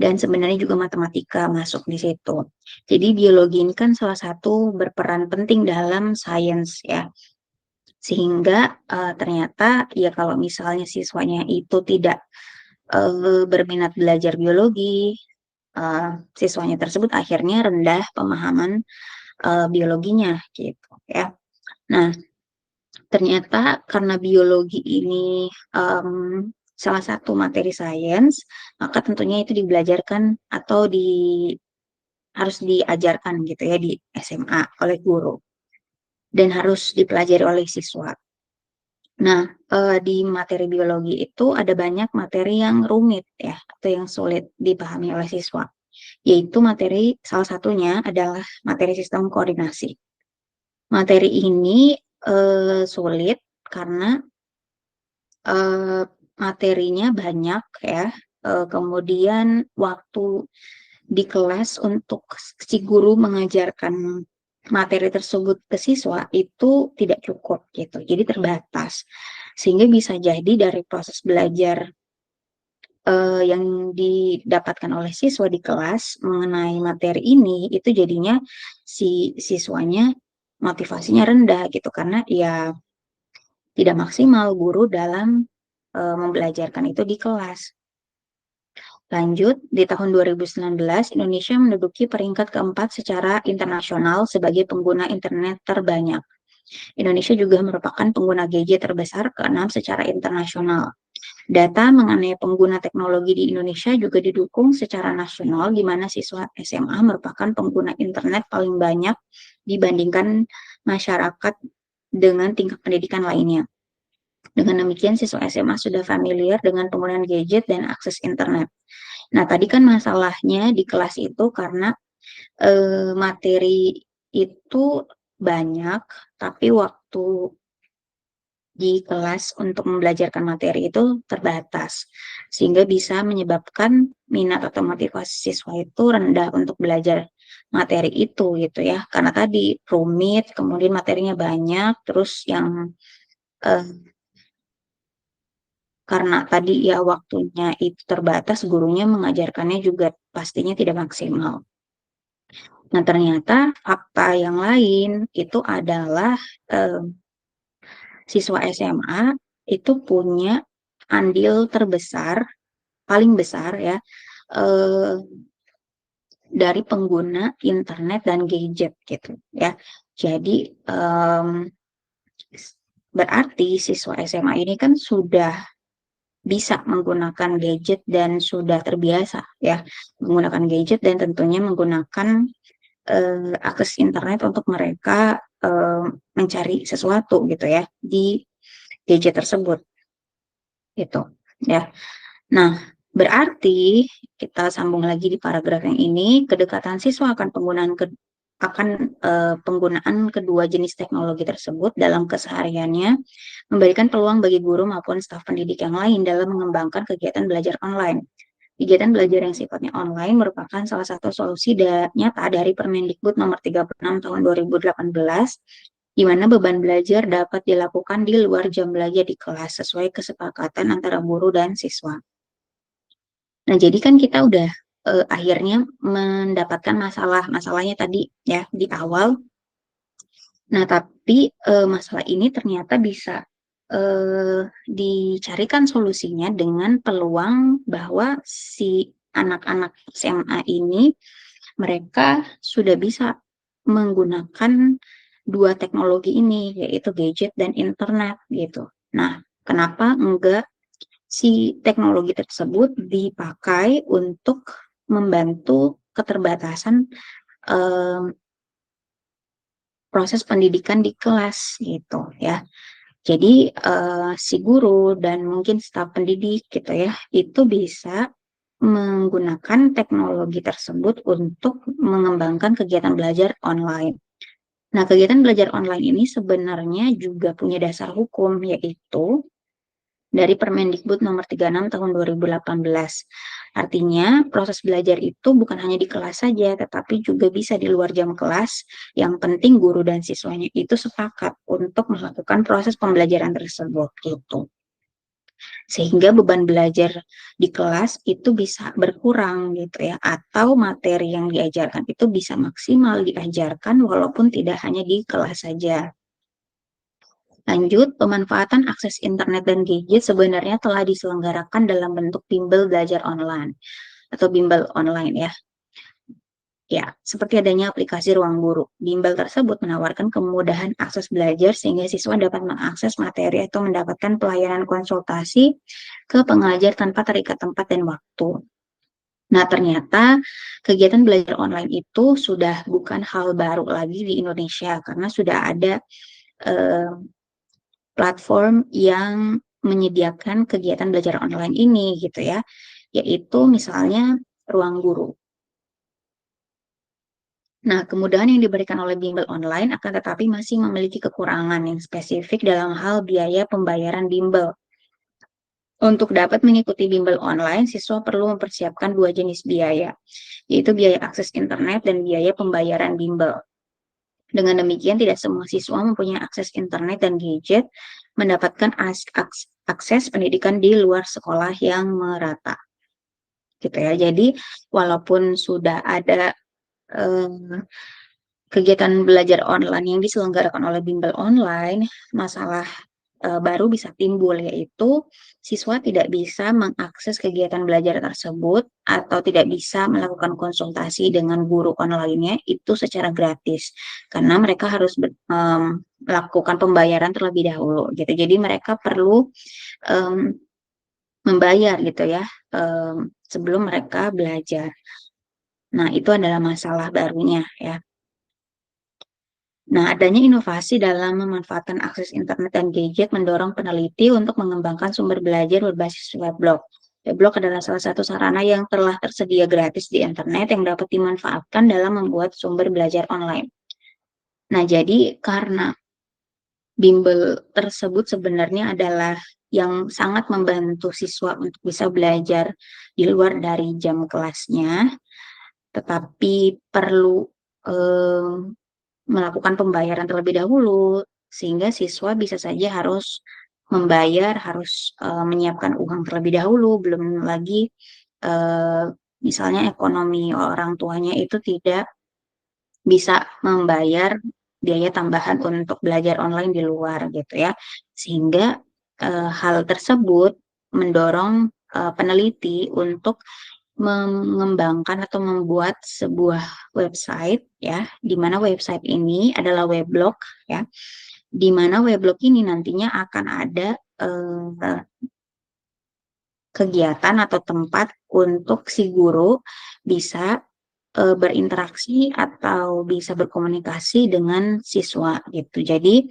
dan sebenarnya juga matematika masuk di situ. Jadi biologi ini kan salah satu berperan penting dalam sains ya. Sehingga ternyata ya kalau misalnya siswanya itu tidak berminat belajar biologi, siswanya tersebut akhirnya rendah pemahaman biologinya gitu ya. Nah, ternyata karena biologi ini salah satu materi sains, maka tentunya itu dibelajarkan atau harus diajarkan gitu ya di SMA oleh guru dan harus dipelajari oleh siswa. Nah, di materi biologi itu ada banyak materi yang rumit ya atau yang sulit dipahami oleh siswa, yaitu materi salah satunya adalah materi sistem koordinasi. Materi ini sulit karena materinya banyak ya, kemudian waktu di kelas untuk si guru mengajarkan materi tersebut ke siswa itu tidak cukup gitu, jadi terbatas. Sehingga bisa jadi dari proses belajar yang didapatkan oleh siswa di kelas mengenai materi ini, itu jadinya si siswanya motivasinya rendah gitu, karena ya tidak maksimal guru dalam membelajarkan itu di kelas. Lanjut, di tahun 2019, Indonesia menduduki peringkat keempat secara internasional sebagai pengguna internet terbanyak. Indonesia juga merupakan pengguna gadget terbesar keenam secara internasional. Data mengenai pengguna teknologi di Indonesia juga didukung secara nasional, di mana siswa SMA merupakan pengguna internet paling banyak dibandingkan masyarakat dengan tingkat pendidikan lainnya. Dengan demikian, siswa SMA sudah familiar dengan penggunaan gadget dan akses internet. Nah, tadi kan masalahnya di kelas itu karena materi itu banyak, tapi waktu di kelas untuk membelajarkan materi itu terbatas, sehingga bisa menyebabkan minat atau motivasi siswa itu rendah untuk belajar materi itu gitu ya, karena tadi rumit, kemudian materinya banyak, terus yang eh, karena tadi ya waktunya itu terbatas, gurunya mengajarkannya juga pastinya tidak maksimal. Nah, ternyata fakta yang lain itu adalah eh, siswa SMA itu punya andil terbesar, paling besar ya, eh, dari pengguna internet dan gadget gitu ya. Jadi berarti siswa SMA ini kan sudah bisa menggunakan gadget dan sudah terbiasa ya menggunakan gadget dan tentunya menggunakan akses internet untuk mereka mencari sesuatu gitu ya di gadget tersebut gitu ya. Nah, berarti kita sambung lagi di paragraf yang ini, kedekatan siswa akan penggunaan kedua jenis teknologi tersebut dalam kesehariannya memberikan peluang bagi guru maupun staf pendidik yang lain dalam mengembangkan kegiatan belajar online. Kegiatan belajar yang sifatnya online merupakan salah satu solusi nyata dari Permendikbud nomor 36 tahun 2018, di mana beban belajar dapat dilakukan di luar jam belajar di kelas sesuai kesepakatan antara guru dan siswa. Nah, jadi kan kita udah akhirnya mendapatkan masalahnya tadi ya di awal. Nah, tapi masalah ini ternyata bisa dicarikan solusinya dengan peluang bahwa si anak-anak SMA ini mereka sudah bisa menggunakan dua teknologi ini, yaitu gadget dan internet gitu. Nah, kenapa enggak si teknologi tersebut dipakai untuk membantu keterbatasan eh, proses pendidikan di kelas gitu ya. Jadi si guru dan mungkin staf pendidik gitu ya, itu bisa menggunakan teknologi tersebut untuk mengembangkan kegiatan belajar online. Nah, kegiatan belajar online ini sebenarnya juga punya dasar hukum, yaitu dari Permendikbud nomor 36 tahun 2018. Artinya, proses belajar itu bukan hanya di kelas saja, tetapi juga bisa di luar jam kelas. Yang penting guru dan siswanya itu sepakat untuk melakukan proses pembelajaran tersebut gitu. sehingga beban belajar di kelas itu bisa berkurang gitu ya, atau materi yang diajarkan itu bisa maksimal diajarkan walaupun tidak hanya di kelas saja. Lanjut, pemanfaatan akses internet dan gadget sebenarnya telah diselenggarakan dalam bentuk bimbel belajar online atau bimbel online ya. Ya, seperti adanya aplikasi Ruang Guru. Bimbel tersebut menawarkan kemudahan akses belajar sehingga siswa dapat mengakses materi atau mendapatkan pelayanan konsultasi ke pengajar tanpa terikat tempat dan waktu. Nah, ternyata kegiatan belajar online itu sudah bukan hal baru lagi di Indonesia karena sudah ada eh, platform yang menyediakan kegiatan belajar online ini gitu ya, yaitu misalnya Ruang Guru. Nah, kemudahan yang diberikan oleh bimbel online akan tetapi masih memiliki kekurangan yang spesifik dalam hal biaya pembayaran bimbel. Untuk dapat mengikuti bimbel online, siswa perlu mempersiapkan dua jenis biaya, yaitu biaya akses internet dan biaya pembayaran bimbel. Dengan demikian, tidak semua siswa mempunyai akses internet dan gadget mendapatkan akses pendidikan di luar sekolah yang merata. Gitu ya. Jadi, walaupun sudah ada eh, kegiatan belajar online yang diselenggarakan oleh bimbel online, masalah baru bisa timbul, yaitu siswa tidak bisa mengakses kegiatan belajar tersebut atau tidak bisa melakukan konsultasi dengan guru online-nya itu secara gratis, karena mereka harus melakukan pembayaran terlebih dahulu gitu. Jadi mereka perlu um, membayar gitu ya sebelum mereka belajar. Nah, itu adalah masalah barunya ya. Nah, adanya inovasi dalam memanfaatkan akses internet dan gadget mendorong peneliti untuk mengembangkan sumber belajar berbasis weblog. Weblog adalah salah satu sarana yang telah tersedia gratis di internet yang dapat dimanfaatkan dalam membuat sumber belajar online. Nah, jadi karena bimbel tersebut sebenarnya adalah yang sangat membantu siswa untuk bisa belajar di luar dari jam kelasnya, tetapi perlu eh, melakukan pembayaran terlebih dahulu, sehingga siswa bisa saja harus membayar, harus menyiapkan uang terlebih dahulu, belum lagi eh, misalnya ekonomi orang tuanya itu tidak bisa membayar biaya tambahan untuk belajar online di luar gitu ya, sehingga hal tersebut mendorong peneliti untuk mengembangkan atau membuat sebuah website ya, di mana website ini adalah weblog ya, di mana weblog ini nantinya akan ada kegiatan atau tempat untuk si guru bisa berinteraksi atau bisa berkomunikasi dengan siswa gitu. Jadi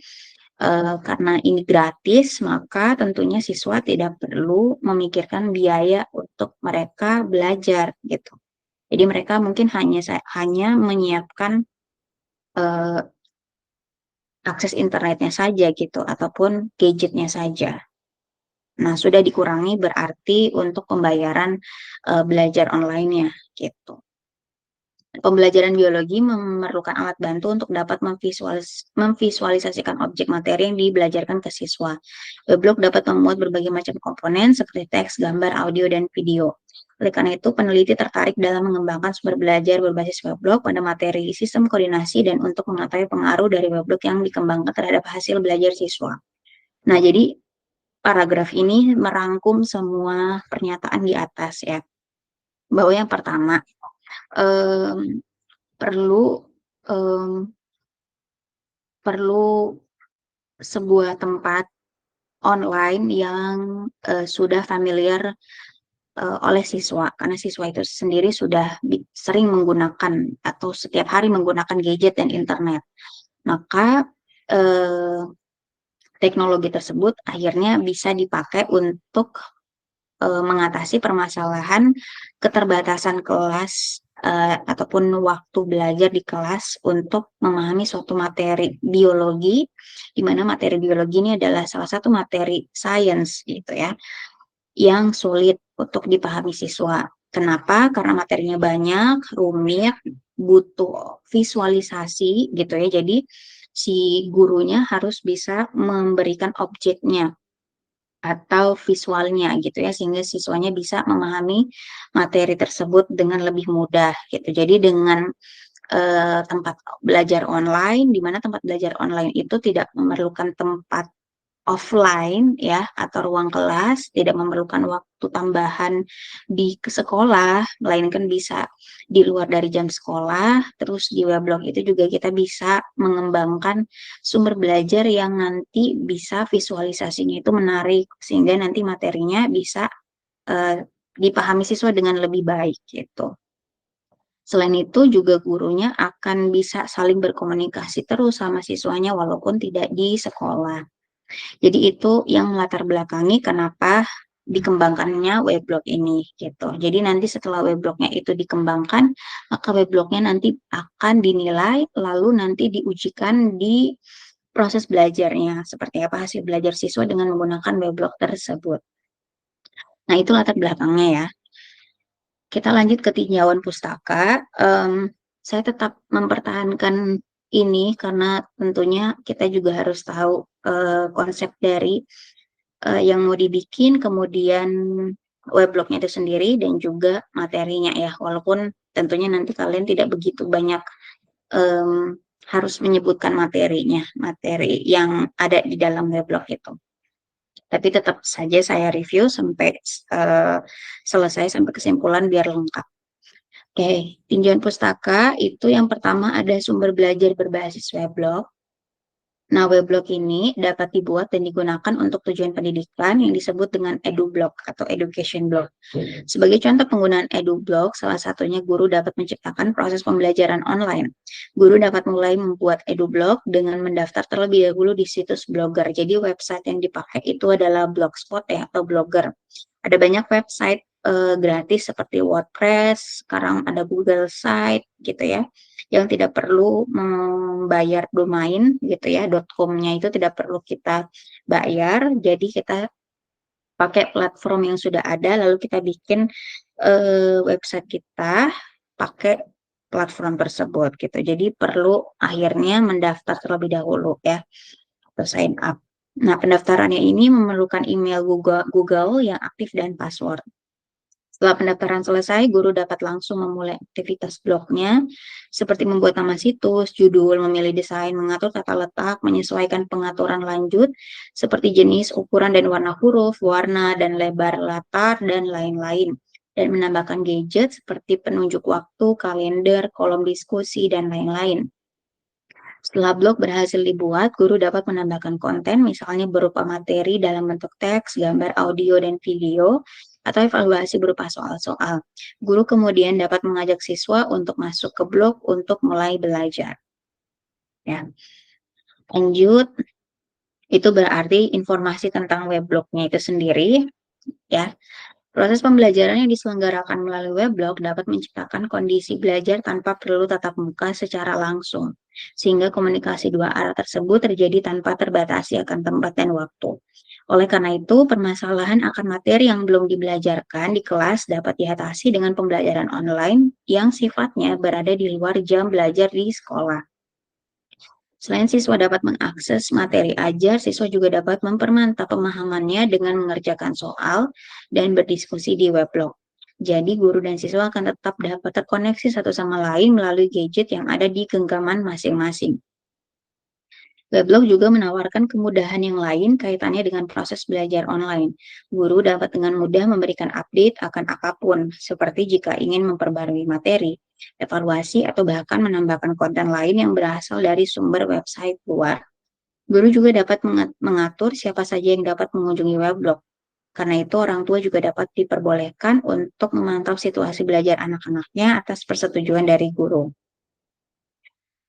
karena ini gratis, maka tentunya siswa tidak perlu memikirkan biaya untuk mereka belajar gitu. Jadi mereka mungkin hanya menyiapkan uh, akses internetnya saja gitu, ataupun gadgetnya saja. Nah, sudah dikurangi berarti untuk pembayaran belajar online-nya gitu. Pembelajaran biologi memerlukan alat bantu untuk dapat memvisualisasikan objek materi yang dibelajarkan ke siswa. Weblog dapat memuat berbagai macam komponen seperti teks, gambar, audio, dan video. Oleh karena itu, peneliti tertarik dalam mengembangkan sumber belajar berbasis weblog pada materi sistem koordinasi dan untuk mengetahui pengaruh dari weblog yang dikembangkan terhadap hasil belajar siswa. Nah, jadi paragraf ini merangkum semua pernyataan di atas ya. Bahwa yang pertama, um, perlu um, perlu sebuah tempat online yang sudah familiar oleh siswa, karena siswa itu sendiri sudah sering menggunakan atau setiap hari menggunakan gadget dan internet. Maka eh, teknologi tersebut akhirnya bisa dipakai untuk mengatasi permasalahan keterbatasan kelas ataupun waktu belajar di kelas untuk memahami suatu materi biologi, di mana materi biologi ini adalah salah satu materi sains gitu ya, yang sulit untuk dipahami siswa. Kenapa? Karena materinya banyak, rumit, butuh visualisasi gitu ya. Jadi si gurunya harus bisa memberikan objeknya atau visualnya gitu ya, sehingga siswanya bisa memahami materi tersebut dengan lebih mudah gitu. Jadi dengan tempat belajar online, di mana tempat belajar online itu tidak memerlukan tempat offline ya atau ruang kelas, tidak memerlukan waktu tambahan di sekolah, melainkan bisa di luar dari jam sekolah. Terus di weblog itu juga kita bisa mengembangkan sumber belajar yang nanti bisa visualisasinya itu menarik sehingga nanti materinya bisa dipahami siswa dengan lebih baik gitu. Selain itu juga gurunya akan bisa saling berkomunikasi terus sama siswanya walaupun tidak di sekolah. Jadi itu yang melatar belakangi kenapa dikembangkannya weblog ini gitu. Jadi nanti setelah weblognya itu dikembangkan, maka weblognya nanti akan dinilai lalu nanti diujikan di proses belajarnya. Seperti apa hasil belajar siswa dengan menggunakan weblog tersebut. Nah, itu latar belakangnya ya. Kita lanjut ke tinjauan pustaka. Saya tetap mempertahankan ini karena tentunya kita juga harus tahu konsep dari yang mau dibikin, kemudian weblognya itu sendiri dan juga materinya ya. Walaupun tentunya nanti kalian tidak begitu banyak harus menyebutkan materinya, materi yang ada di dalam weblog itu. Tapi tetap saja saya review sampai selesai sampai kesimpulan biar lengkap. Oke, tinjauan pustaka itu yang pertama ada sumber belajar berbasis weblog. Nah, weblog ini dapat dibuat dan digunakan untuk tujuan pendidikan yang disebut dengan EduBlog atau Education Blog. Sebagai contoh penggunaan EduBlog, salah satunya guru dapat menciptakan proses pembelajaran online. Guru dapat mulai membuat EduBlog dengan mendaftar terlebih dahulu di situs Blogger. Jadi website yang dipakai itu adalah Blogspot ya atau Blogger. Ada banyak website gratis seperti WordPress, sekarang ada Google Site gitu ya yang tidak perlu membayar domain gitu ya, .com-nya itu tidak perlu kita bayar, jadi kita pakai platform yang sudah ada, lalu kita bikin website kita pakai platform tersebut gitu. Jadi perlu akhirnya mendaftar terlebih dahulu ya, atau sign up. Nah, pendaftarannya ini memerlukan email Google yang aktif dan password. Setelah pendaftaran selesai, guru dapat langsung memulai aktivitas blognya, seperti membuat nama situs, judul, memilih desain, mengatur tata letak, menyesuaikan pengaturan lanjut, seperti jenis, ukuran, dan warna huruf, warna, dan lebar latar, dan lain-lain. Dan menambahkan gadget seperti penunjuk waktu, kalender, kolom diskusi, dan lain-lain. Setelah blog berhasil dibuat, guru dapat menambahkan konten, misalnya berupa materi dalam bentuk teks, gambar, audio, dan video, atau evaluasi berupa soal-soal. Guru kemudian dapat mengajak siswa untuk masuk ke blog untuk mulai belajar. Ya, lanjut, itu berarti informasi tentang weblognya itu sendiri. Ya, proses pembelajaran yang diselenggarakan melalui weblog dapat menciptakan kondisi belajar tanpa perlu tatap muka secara langsung, sehingga komunikasi dua arah tersebut terjadi tanpa terbatasi akan tempat dan waktu. Oleh karena itu, permasalahan akan materi yang belum dibelajarkan di kelas dapat diatasi dengan pembelajaran online yang sifatnya berada di luar jam belajar di sekolah. Selain siswa dapat mengakses materi ajar, siswa juga dapat mempermantap pemahamannya dengan mengerjakan soal dan berdiskusi di weblog. Jadi guru dan siswa akan tetap dapat terkoneksi satu sama lain melalui gadget yang ada di genggaman masing-masing. Weblog juga menawarkan kemudahan yang lain kaitannya dengan proses belajar online. Guru dapat dengan mudah memberikan update akan apapun, seperti jika ingin memperbarui materi, evaluasi, atau bahkan menambahkan konten lain yang berasal dari sumber website luar. Guru juga dapat mengatur siapa saja yang dapat mengunjungi weblog. Karena itu, orang tua juga dapat diperbolehkan untuk memantau situasi belajar anak-anaknya atas persetujuan dari guru.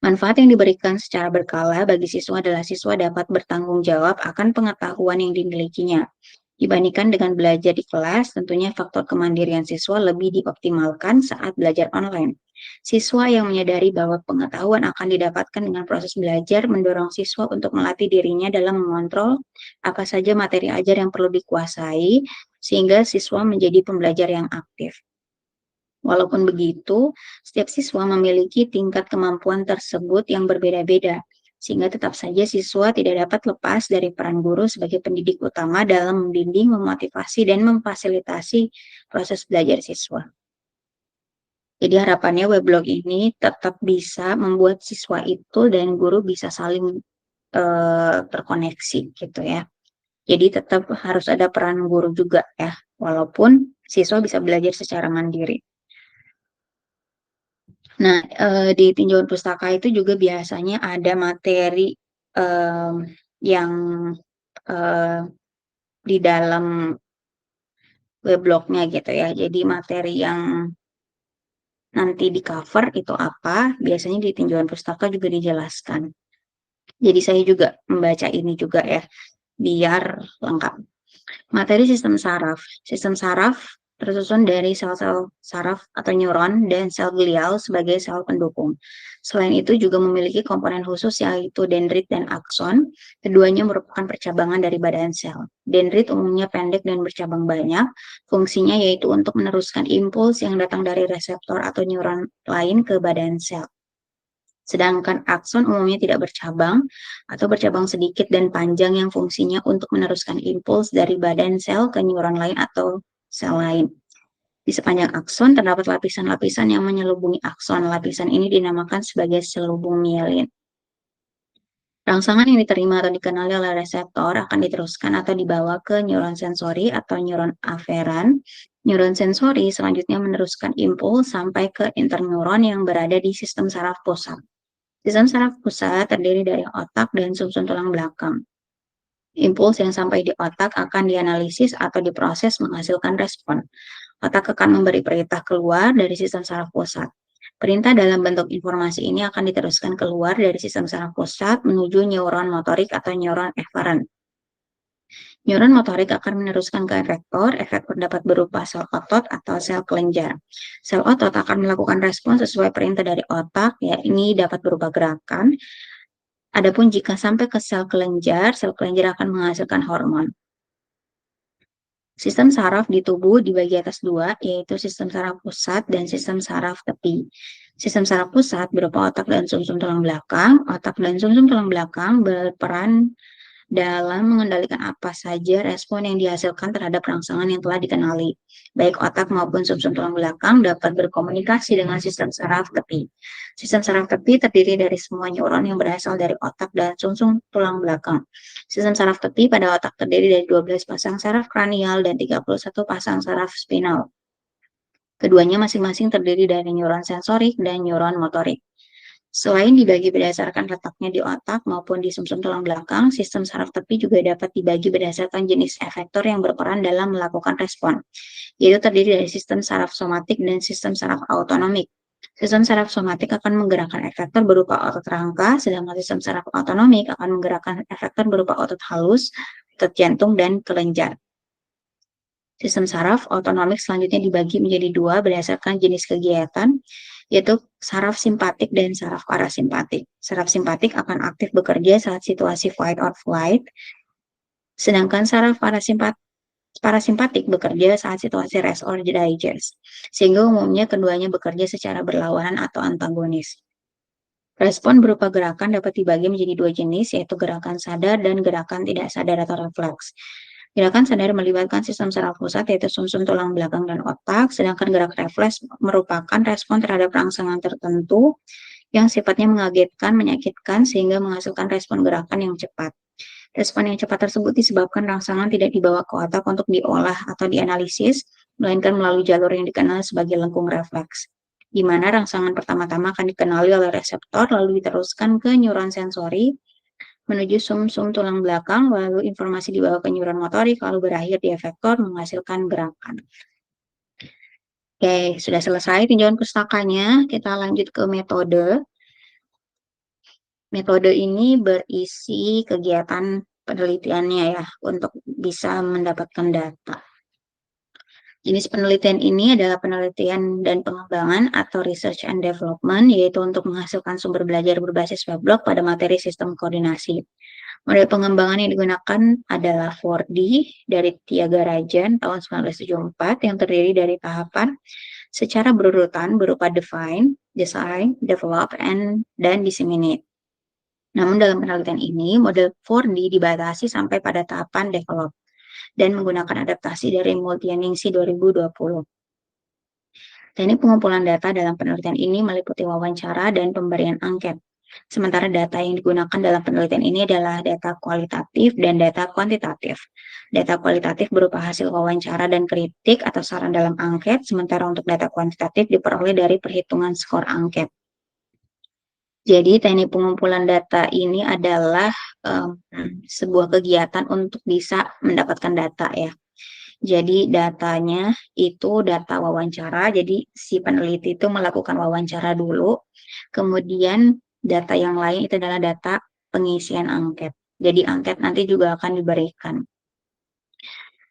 Manfaat yang diberikan secara berkala bagi siswa adalah siswa dapat bertanggung jawab akan pengetahuan yang dimilikinya. Dibandingkan dengan belajar di kelas, tentunya faktor kemandirian siswa lebih dioptimalkan saat belajar online. Siswa yang menyadari bahwa pengetahuan akan didapatkan dengan proses belajar mendorong siswa untuk melatih dirinya dalam mengontrol apa saja materi ajar yang perlu dikuasai, sehingga siswa menjadi pembelajar yang aktif. Walaupun begitu, setiap siswa memiliki tingkat kemampuan tersebut yang berbeda-beda. sehingga tetap saja siswa tidak dapat lepas dari peran guru sebagai pendidik utama dalam membimbing, memotivasi, dan memfasilitasi proses belajar siswa. Jadi harapannya weblog ini tetap bisa membuat siswa itu dan guru bisa saling terkoneksi gitu ya. Jadi tetap harus ada peran guru juga ya, walaupun siswa bisa belajar secara mandiri. Nah, di tinjauan pustaka itu juga biasanya ada materi yang di dalam weblognya gitu ya. Jadi materi yang nanti di cover itu apa, biasanya di tinjauan pustaka juga dijelaskan. Jadi saya juga membaca ini juga ya, biar lengkap. Materi sistem saraf. Sistem saraf tersusun dari sel-sel saraf atau neuron dan sel glial sebagai sel pendukung. Selain itu juga memiliki komponen khusus yaitu dendrit dan akson. Keduanya merupakan percabangan dari badan sel. Dendrit umumnya pendek dan bercabang banyak. Fungsinya yaitu untuk meneruskan impuls yang datang dari reseptor atau neuron lain ke badan sel. Sedangkan akson umumnya tidak bercabang atau bercabang sedikit dan panjang yang fungsinya untuk meneruskan impuls dari badan sel ke neuron lain atau sel lain. Di sepanjang akson terdapat lapisan-lapisan yang menyelubungi akson. Lapisan ini dinamakan sebagai selubung mielin. Rangsangan yang diterima atau dikenali oleh reseptor akan diteruskan atau dibawa ke neuron sensori atau neuron aferan. Neuron sensori selanjutnya meneruskan impuls sampai ke interneuron yang berada di sistem saraf pusat. Sistem saraf pusat terdiri dari otak dan sumsum tulang belakang. Impuls yang sampai di otak akan dianalisis atau diproses menghasilkan respon. Otak akan memberi perintah keluar dari sistem saraf pusat. Perintah dalam bentuk informasi ini akan diteruskan keluar dari sistem saraf pusat menuju neuron motorik atau neuron efferent. Neuron motorik akan meneruskan ke efektor dapat berupa sel otot atau sel kelenjar. Sel otot akan melakukan respon sesuai perintah dari otak, ya ini dapat berupa gerakan. Adapun jika sampai ke sel kelenjar akan menghasilkan hormon. Sistem saraf di tubuh dibagi atas dua, yaitu sistem saraf pusat dan sistem saraf tepi. Sistem saraf pusat berupa otak dan sumsum tulang belakang. Otak dan sumsum tulang belakang berperan dalam mengendalikan apa saja respon yang dihasilkan terhadap rangsangan yang telah dikenali. Baik otak maupun sumsum tulang belakang dapat berkomunikasi dengan sistem saraf tepi. Sistem saraf tepi terdiri dari semua neuron yang berasal dari otak dan sumsum tulang belakang. Sistem saraf tepi pada otak terdiri dari 12 pasang saraf kranial dan 31 pasang saraf spinal. Keduanya masing-masing terdiri dari neuron sensorik dan neuron motorik. Selain dibagi berdasarkan letaknya di otak maupun di sumsum tulang belakang, sistem saraf tepi juga dapat dibagi berdasarkan jenis efektor yang berperan dalam melakukan respon, yaitu terdiri dari sistem saraf somatik dan sistem saraf autonomik. Sistem saraf somatik akan menggerakkan efektor berupa otot rangka, sedangkan sistem saraf autonomik akan menggerakkan efektor berupa otot halus, otot jantung, dan kelenjar. Sistem saraf autonomik selanjutnya dibagi menjadi dua berdasarkan jenis kegiatan, yaitu saraf simpatik dan saraf parasimpatik. Saraf simpatik akan aktif bekerja saat situasi fight or flight, sedangkan saraf parasimpatik bekerja saat situasi rest or digest, sehingga umumnya keduanya bekerja secara berlawanan atau antagonis. Respon berupa gerakan dapat dibagi menjadi dua jenis, yaitu gerakan sadar dan gerakan tidak sadar atau refleks. Gerakan sadar melibatkan sistem saraf pusat, yaitu sumsum tulang belakang dan otak, sedangkan gerak refleks merupakan respon terhadap rangsangan tertentu yang sifatnya mengagetkan, menyakitkan, sehingga menghasilkan respon gerakan yang cepat. Respon yang cepat tersebut disebabkan rangsangan tidak dibawa ke otak untuk diolah atau dianalisis, melainkan melalui jalur yang dikenal sebagai lengkung refleks, di mana rangsangan pertama-tama akan dikenali oleh reseptor, lalu diteruskan ke neuron sensori, menuju sumsum tulang belakang, lalu informasi dibawa ke neuron motorik, lalu berakhir di efektor menghasilkan gerakan. Oke, sudah selesai tinjauan pustakanya, kita lanjut ke metode. Metode ini berisi kegiatan penelitiannya ya, untuk bisa mendapatkan data. Jenis penelitian ini adalah penelitian dan pengembangan atau research and development, yaitu untuk menghasilkan sumber belajar berbasis weblog pada materi sistem koordinasi. Model pengembangan yang digunakan adalah 4D dari Thiagarajan tahun 1974 yang terdiri dari tahapan secara berurutan berupa define, design, develop, dan disseminate. Namun dalam penelitian ini, model 4D dibatasi sampai pada tahapan develop dan menggunakan adaptasi dari Multianingsi 2020. Teknik pengumpulan data dalam penelitian ini meliputi wawancara dan pemberian angket. Sementara data yang digunakan dalam penelitian ini adalah data kualitatif dan data kuantitatif. Data kualitatif berupa hasil wawancara dan kritik atau saran dalam angket, sementara untuk data kuantitatif diperoleh dari perhitungan skor angket. Jadi teknik pengumpulan data ini adalah sebuah kegiatan untuk bisa mendapatkan data ya. Jadi datanya itu data wawancara, jadi si peneliti itu melakukan wawancara dulu, kemudian data yang lain itu adalah data pengisian angket. Jadi angket nanti juga akan diberikan.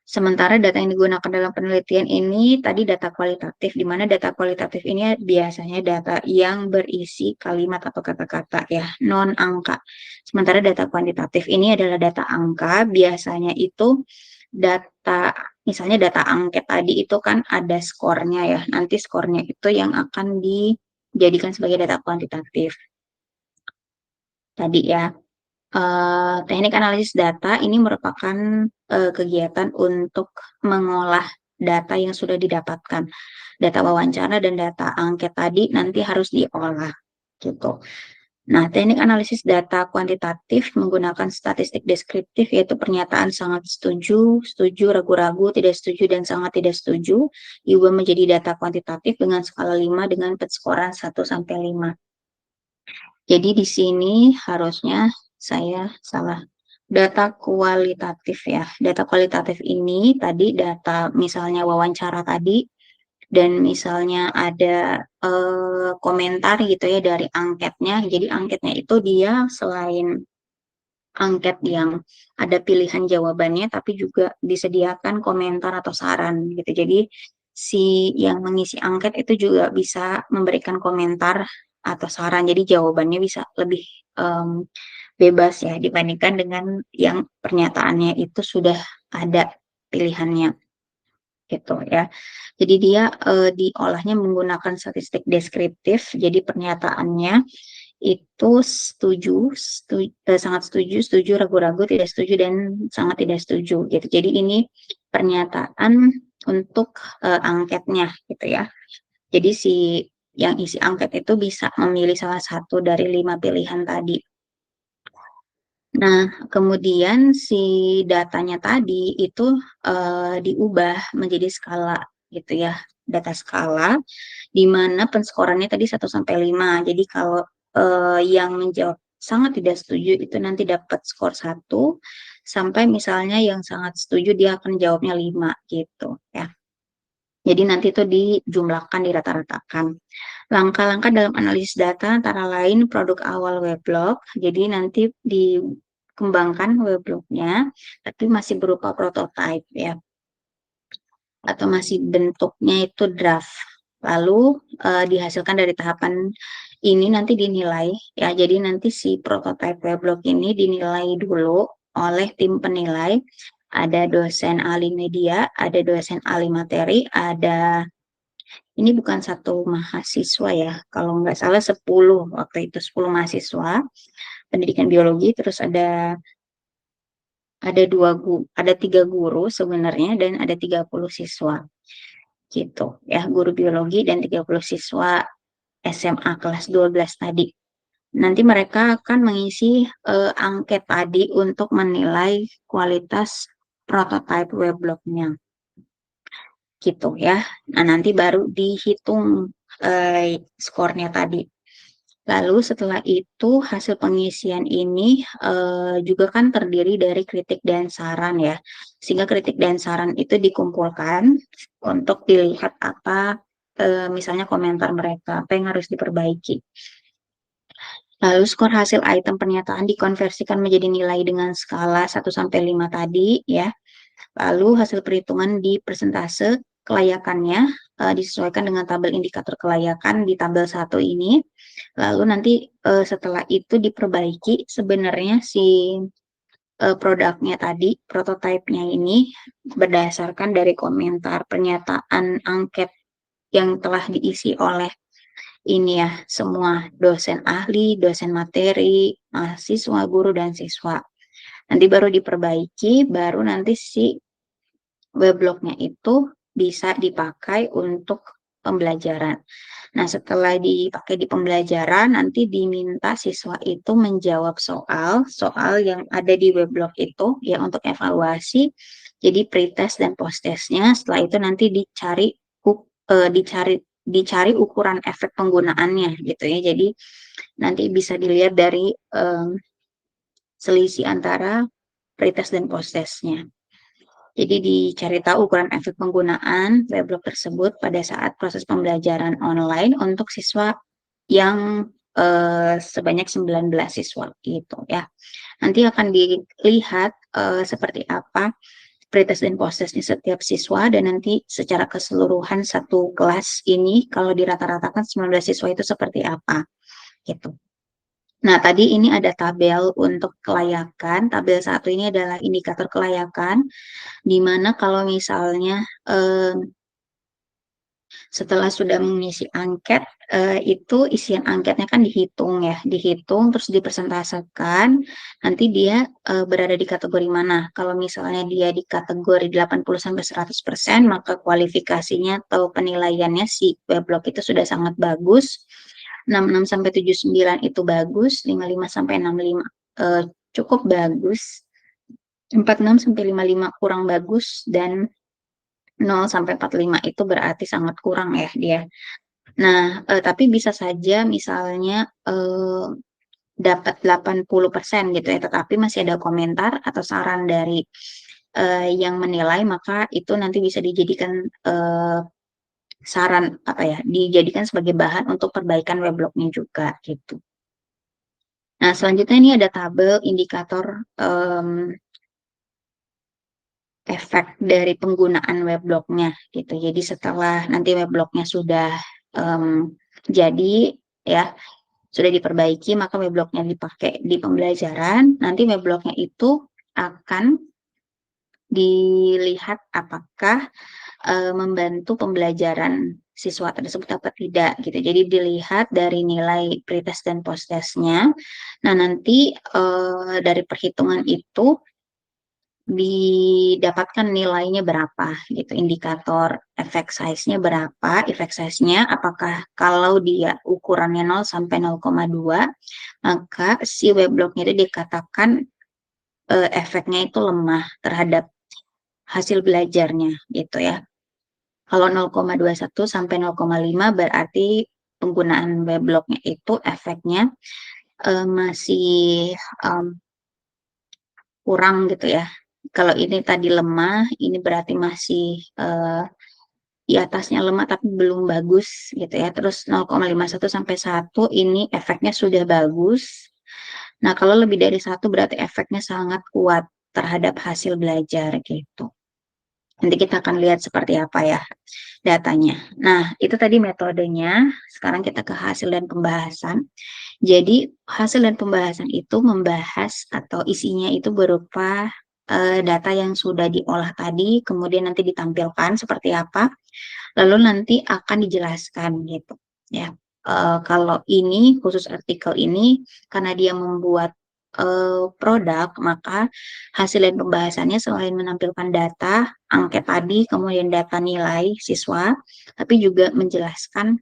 Sementara data yang digunakan dalam penelitian ini tadi data kualitatif, di mana data kualitatif ini biasanya data yang berisi kalimat atau kata-kata ya, non angka. Sementara data kuantitatif ini adalah data angka, biasanya itu data, misalnya data angket tadi itu kan ada skornya ya, nanti skornya itu yang akan dijadikan sebagai data kuantitatif. Tadi ya. Teknik analisis data ini merupakan kegiatan untuk mengolah data yang sudah didapatkan. Data wawancara dan data angket tadi nanti harus diolah gitu. Nah, teknik analisis data kuantitatif menggunakan statistik deskriptif yaitu pernyataan sangat setuju, setuju, ragu-ragu, tidak setuju, dan sangat tidak setuju diubah menjadi data kuantitatif dengan skala 5 dengan penskoran 1 sampai 5. Jadi di sini harusnya saya salah. Data kualitatif ya. Data kualitatif ini tadi data misalnya wawancara tadi dan misalnya ada komentar gitu ya dari angketnya. Jadi angketnya itu dia selain angket yang ada pilihan jawabannya tapi juga disediakan komentar atau saran gitu. Jadi si yang mengisi angket itu juga bisa memberikan komentar atau saran. Jadi jawabannya bisa lebih bebas ya dibandingkan dengan yang pernyataannya itu sudah ada pilihannya gitu ya. Jadi dia diolahnya menggunakan statistik deskriptif. Jadi pernyataannya itu setuju, sangat setuju, setuju, ragu-ragu, tidak setuju, dan sangat tidak setuju gitu. Jadi ini pernyataan untuk angketnya gitu ya. Jadi si yang isi angket itu bisa memilih salah satu dari 5 pilihan tadi. Nah, kemudian si datanya tadi itu diubah menjadi skala gitu ya, data skala di mana penskorannya tadi 1 sampai 5. Jadi kalau yang menjawab sangat tidak setuju itu nanti dapat skor 1 sampai misalnya yang sangat setuju dia akan jawabnya 5 gitu ya. Jadi nanti itu dijumlahkan, dirata-ratakan. Langkah-langkah dalam analisis data antara lain produk awal weblog. Jadi nanti dikembangkan weblognya, tapi masih berupa prototype ya, atau masih bentuknya itu draft. Lalu dihasilkan dari tahapan ini nanti dinilai ya. Jadi nanti si prototype weblog ini dinilai dulu oleh tim penilai. Ada dosen ahli media, ada dosen ahli materi, ada ini bukan satu mahasiswa ya, kalau nggak salah 10 waktu itu 10 mahasiswa pendidikan biologi, terus ada 3 guru sebenarnya dan ada 30 siswa gitu ya, guru biologi dan 30 siswa SMA kelas 12 tadi. Nanti mereka akan mengisi angket tadi untuk menilai kualitas prototipe weblognya gitu ya. Nah, nanti baru dihitung skornya tadi. Lalu setelah itu hasil pengisian ini juga kan terdiri dari kritik dan saran ya. Sehingga kritik dan saran itu dikumpulkan untuk dilihat apa misalnya komentar mereka, apa yang harus diperbaiki. Lalu skor hasil item pernyataan dikonversikan menjadi nilai dengan skala 1 sampai 5 tadi ya. Lalu hasil perhitungan di persentase kelayakannya disesuaikan dengan tabel indikator kelayakan di tabel 1 ini. Lalu nanti setelah itu diperbaiki sebenarnya si produknya tadi, prototipenya ini berdasarkan dari komentar pernyataan angket yang telah diisi oleh ini ya, semua dosen ahli, dosen materi, mahasiswa, guru, dan siswa. Nanti baru diperbaiki, baru nanti si weblognya itu bisa dipakai untuk pembelajaran. Nah, setelah dipakai di pembelajaran, nanti diminta siswa itu menjawab soal yang ada di weblog itu ya untuk evaluasi. Jadi pretest dan posttestnya. Setelah itu nanti dicari ukuran efek penggunaannya gitu ya. Jadi nanti bisa dilihat dari selisih antara pretest dan posttestnya. Jadi dicari tahu ukuran efek penggunaan weblog tersebut pada saat proses pembelajaran online untuk siswa yang sebanyak 19 siswa gitu ya. Nanti akan dilihat seperti apa pretest dan posttestnya setiap siswa dan nanti secara keseluruhan satu kelas ini kalau dirata-ratakan 19 siswa itu seperti apa gitu. Nah, tadi ini ada tabel untuk kelayakan. Tabel satu ini adalah indikator kelayakan, di mana kalau misalnya setelah sudah mengisi angket, itu isian angketnya kan dihitung ya, dihitung terus dipresentasekan, nanti dia berada di kategori mana. Kalau misalnya dia di kategori 80-100%, maka kualifikasinya atau penilaiannya si weblog itu sudah sangat bagus. 66-79 itu bagus, 55-65 cukup bagus, 46-55 kurang bagus, dan 0-45 itu berarti sangat kurang ya dia. Nah, tapi bisa saja misalnya dapat 80% gitu ya, tetapi masih ada komentar atau saran dari yang menilai, maka itu nanti bisa dijadikan saran apa ya, dijadikan sebagai bahan untuk perbaikan weblognya juga gitu. Nah, selanjutnya ini ada tabel indikator efek dari penggunaan weblognya gitu. Jadi setelah nanti weblognya sudah jadi ya, sudah diperbaiki, maka weblognya dipakai di pembelajaran, nanti weblognya itu akan dilihat apakah membantu pembelajaran siswa tersebut apa tidak gitu. Jadi dilihat dari nilai pretest dan posttestnya. Nah, nanti dari perhitungan itu didapatkan nilainya berapa gitu, indikator effect size-nya berapa, effect size-nya apakah kalau dia ukurannya 0-0,2, maka si weblognya itu dikatakan efeknya itu lemah terhadap hasil belajarnya gitu ya. Kalau 0,21-0,5 berarti penggunaan weblognya itu efeknya masih kurang gitu ya. Kalau ini tadi lemah, ini berarti masih di atasnya lemah tapi belum bagus gitu ya. Terus 0,51 sampai 1 ini efeknya sudah bagus. Nah, kalau lebih dari 1 berarti efeknya sangat kuat terhadap hasil belajar gitu. Nanti kita akan lihat seperti apa ya datanya. Nah, itu tadi metodenya. Sekarang kita ke hasil dan pembahasan. Jadi, hasil dan pembahasan itu membahas atau isinya itu berupa data yang sudah diolah tadi, kemudian nanti ditampilkan seperti apa, lalu nanti akan dijelaskan gitu. Ya, kalau ini khusus artikel ini karena dia membuat produk, maka hasil dan pembahasannya selain menampilkan data, angket tadi, kemudian data nilai siswa, tapi juga menjelaskan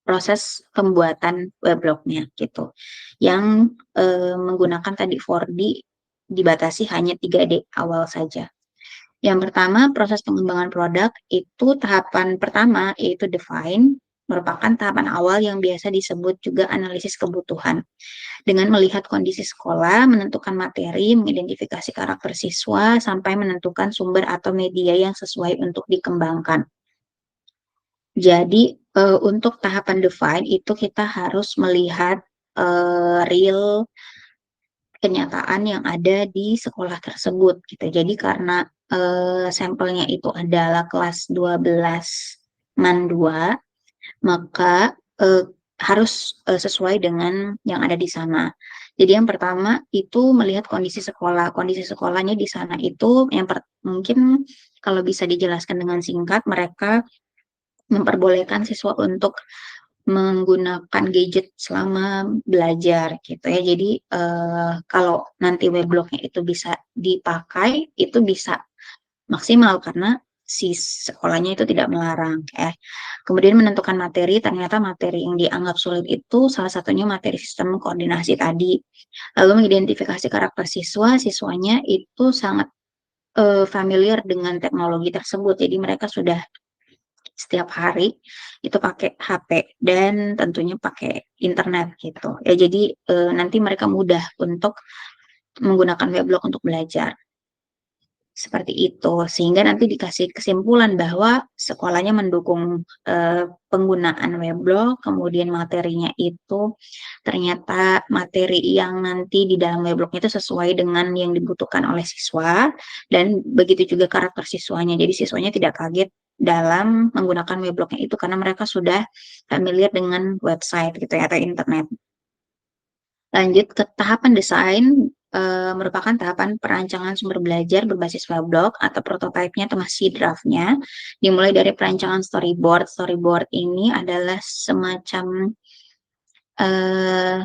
proses pembuatan weblognya gitu. Yang menggunakan tadi 4D dibatasi hanya 3D awal saja. Yang pertama, proses pengembangan produk itu tahapan pertama yaitu define, merupakan tahapan awal yang biasa disebut juga analisis kebutuhan. Dengan melihat kondisi sekolah, menentukan materi, mengidentifikasi karakter siswa, sampai menentukan sumber atau media yang sesuai untuk dikembangkan. Jadi untuk tahapan define itu kita harus melihat real kenyataan yang ada di sekolah tersebut gitu. Jadi karena sampelnya itu adalah kelas 12 MAN 2, maka harus sesuai dengan yang ada di sana. Jadi yang pertama itu melihat kondisi sekolah. Kondisi sekolahnya di sana itu yang mungkin kalau bisa dijelaskan dengan singkat, mereka memperbolehkan siswa untuk menggunakan gadget selama belajar gitu ya. Jadi kalau nanti weblognya itu bisa dipakai, itu bisa maksimal karena si sekolahnya itu tidak melarang ya. Kemudian menentukan materi, ternyata materi yang dianggap sulit itu salah satunya materi sistem koordinasi tadi. Lalu mengidentifikasi karakter siswa, siswanya itu sangat familiar dengan teknologi tersebut. Jadi mereka sudah setiap hari itu pakai HP dan tentunya pakai internet gitu. Ya jadi nanti mereka mudah untuk menggunakan weblog untuk belajar. Seperti itu, sehingga nanti dikasih kesimpulan bahwa sekolahnya mendukung penggunaan weblog, kemudian materinya itu ternyata materi yang nanti di dalam weblognya itu sesuai dengan yang dibutuhkan oleh siswa, dan begitu juga karakter siswanya. Jadi siswanya tidak kaget dalam menggunakan weblognya itu karena mereka sudah familiar dengan website gitu ya atau internet. Lanjut ke tahapan desain, merupakan tahapan perancangan sumber belajar berbasis weblog atau prototipenya atau masih draftnya. Dimulai dari perancangan storyboard. Storyboard ini adalah semacam eh,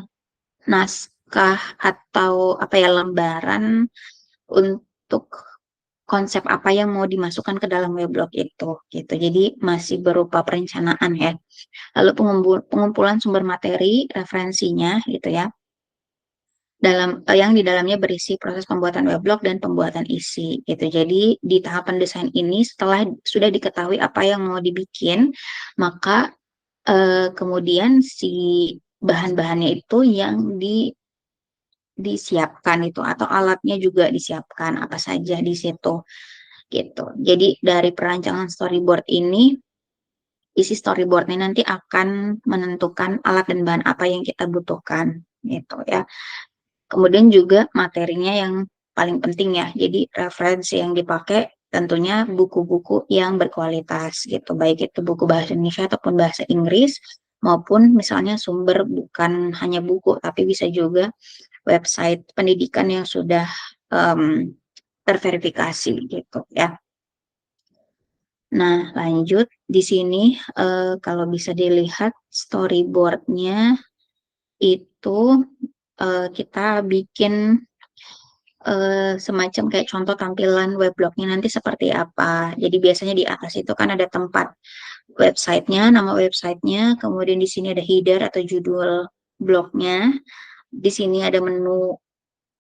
naskah atau apa ya lembaran untuk konsep apa yang mau dimasukkan ke dalam weblog itu gitu. Jadi masih berupa perencanaan ya. Lalu pengumpulan sumber materi, referensinya gitu ya, yang di dalamnya berisi proses pembuatan weblog dan pembuatan isi gitu. Jadi di tahapan desain ini setelah sudah diketahui apa yang mau dibikin, maka kemudian si bahan-bahannya itu yang disiapkan itu atau alatnya juga disiapkan apa saja di situ gitu. Jadi dari perancangan storyboard ini, isi storyboardnya nanti akan menentukan alat dan bahan apa yang kita butuhkan gitu ya. Kemudian juga materinya yang paling penting ya. Jadi referensi yang dipakai tentunya buku-buku yang berkualitas gitu. Baik itu buku bahasa Indonesia ataupun bahasa Inggris, maupun misalnya sumber bukan hanya buku, tapi bisa juga website pendidikan yang sudah um, terverifikasi gitu ya. Nah, lanjut di sini kalau bisa dilihat storyboardnya itu kita bikin semacam kayak contoh tampilan weblognya nanti seperti apa. Jadi biasanya di atas itu kan ada tempat websitenya, nama websitenya, kemudian di sini ada header atau judul blognya, di sini ada menu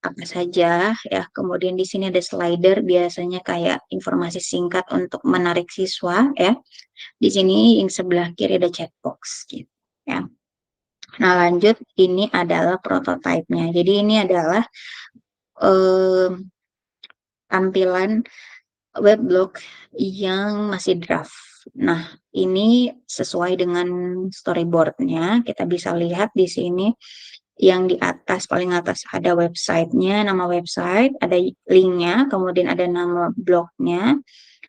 apa saja ya, kemudian di sini ada slider biasanya kayak informasi singkat untuk menarik siswa ya. Di sini yang sebelah kiri ada chatbox gitu ya. Nah lanjut, ini adalah prototipenya. Jadi ini adalah eh, tampilan weblog yang masih draft. Nah, ini sesuai dengan storyboardnya. Kita bisa lihat di sini yang di atas, paling atas ada websitenya, nama website, ada linknya, kemudian ada nama blognya,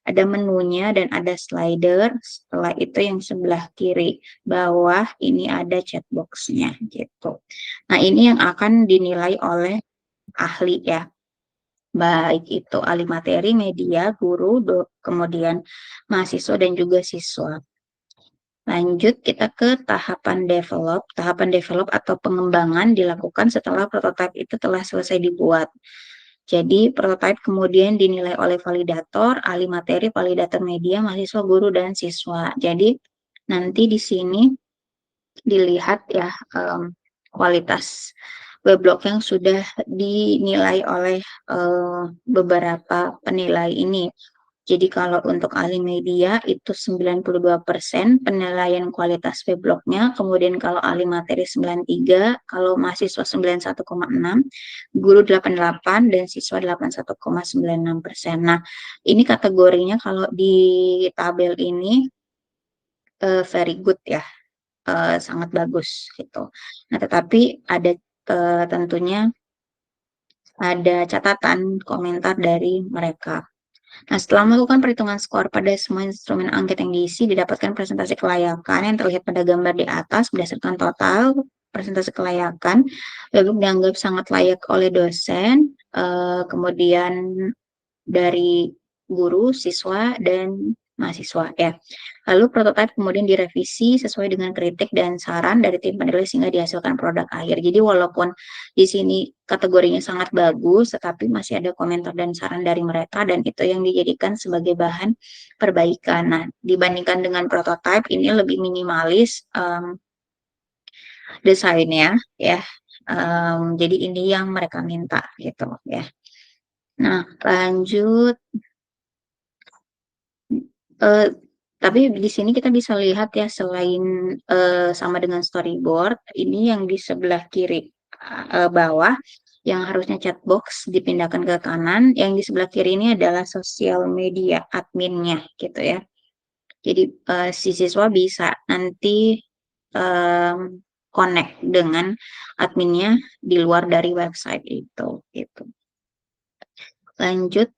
ada menunya, dan ada slider. Setelah itu yang sebelah kiri bawah ini ada chatboxnya gitu. Nah, ini yang akan dinilai oleh ahli ya, baik itu ahli materi, media, guru, kemudian mahasiswa dan juga siswa. Lanjut kita ke tahapan develop. Tahapan develop atau pengembangan dilakukan setelah prototipe itu telah selesai dibuat. Jadi prototipe kemudian dinilai oleh validator, ahli materi, validator media, mahasiswa, guru, dan siswa. Jadi nanti di sini dilihat ya kualitas weblog yang sudah dinilai oleh beberapa penilai ini. Jadi kalau untuk ahli media itu 92% penilaian kualitas weblognya, kemudian kalau ahli materi 93, kalau mahasiswa 91,6, guru 88, dan siswa 81,96%. Nah, ini kategorinya kalau di tabel ini very good ya, sangat bagus gitu. Nah, tetapi ada tentunya ada catatan komentar dari mereka. Nah, setelah melakukan perhitungan skor pada semua instrumen angket yang diisi, didapatkan presentasi kelayakan yang terlihat pada gambar di atas berdasarkan total presentasi kelayakan. Webbook dianggap sangat layak oleh dosen, kemudian dari guru, siswa, dan mahasiswa ya. Lalu prototipe kemudian direvisi sesuai dengan kritik dan saran dari tim penilai sehingga dihasilkan produk akhir. Jadi walaupun di sini kategorinya sangat bagus, tetapi masih ada komentar dan saran dari mereka dan itu yang dijadikan sebagai bahan perbaikan. Nah, dibandingkan dengan prototipe ini lebih minimalis desainnya ya. Jadi ini yang mereka minta gitu ya. Nah, lanjut. Eh, tapi di sini kita bisa lihat ya selain sama dengan storyboard, ini yang di sebelah kiri bawah yang harusnya chatbox dipindahkan ke kanan, yang di sebelah kiri ini adalah sosial media adminnya gitu ya. Jadi si siswa bisa nanti em, connect dengan adminnya di luar dari website itu gitu. Lanjut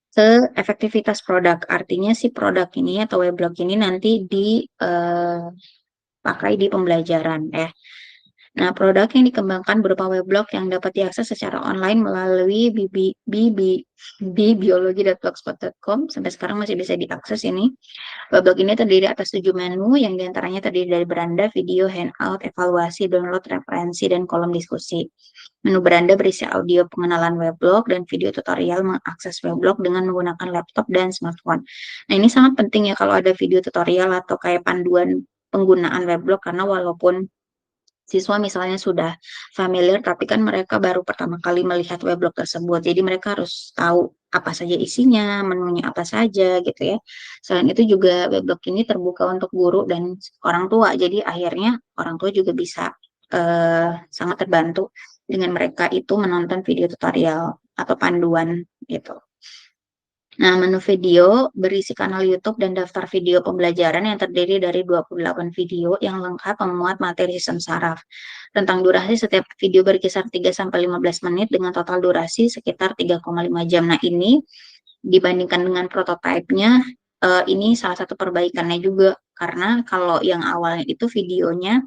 ke efektivitas produk. Artinya si produk ini atau weblog ini nanti dipakai di pembelajaran ya. Nah, produk yang dikembangkan berupa weblog yang dapat diakses secara online melalui bibiologi.blogspot.com. Sampai sekarang masih bisa diakses ini. Weblog ini terdiri atas 7 menu yang diantaranya terdiri dari beranda, video, handout, evaluasi, download, referensi, dan kolom diskusi. Menu beranda berisi audio pengenalan weblog dan video tutorial mengakses weblog dengan menggunakan laptop dan smartphone. Nah, ini sangat penting ya kalau ada video tutorial atau kayak panduan penggunaan weblog karena walaupun siswa misalnya sudah familiar, tapi kan mereka baru pertama kali melihat weblog tersebut. Jadi mereka harus tahu apa saja isinya, menunya apa saja gitu ya. Selain itu juga weblog ini terbuka untuk guru dan orang tua. Jadi akhirnya orang tua juga bisa sangat terbantu dengan mereka itu menonton video tutorial atau panduan gitu. Nah, menu video berisi kanal YouTube dan daftar video pembelajaran yang terdiri dari 28 video yang lengkap memuat materi sistem saraf. Tentang durasi setiap video berkisar 3-15 menit dengan total durasi sekitar 3,5 jam. Nah, ini dibandingkan dengan prototipenya, ini salah satu perbaikannya juga. Karena kalau yang awalnya itu videonya,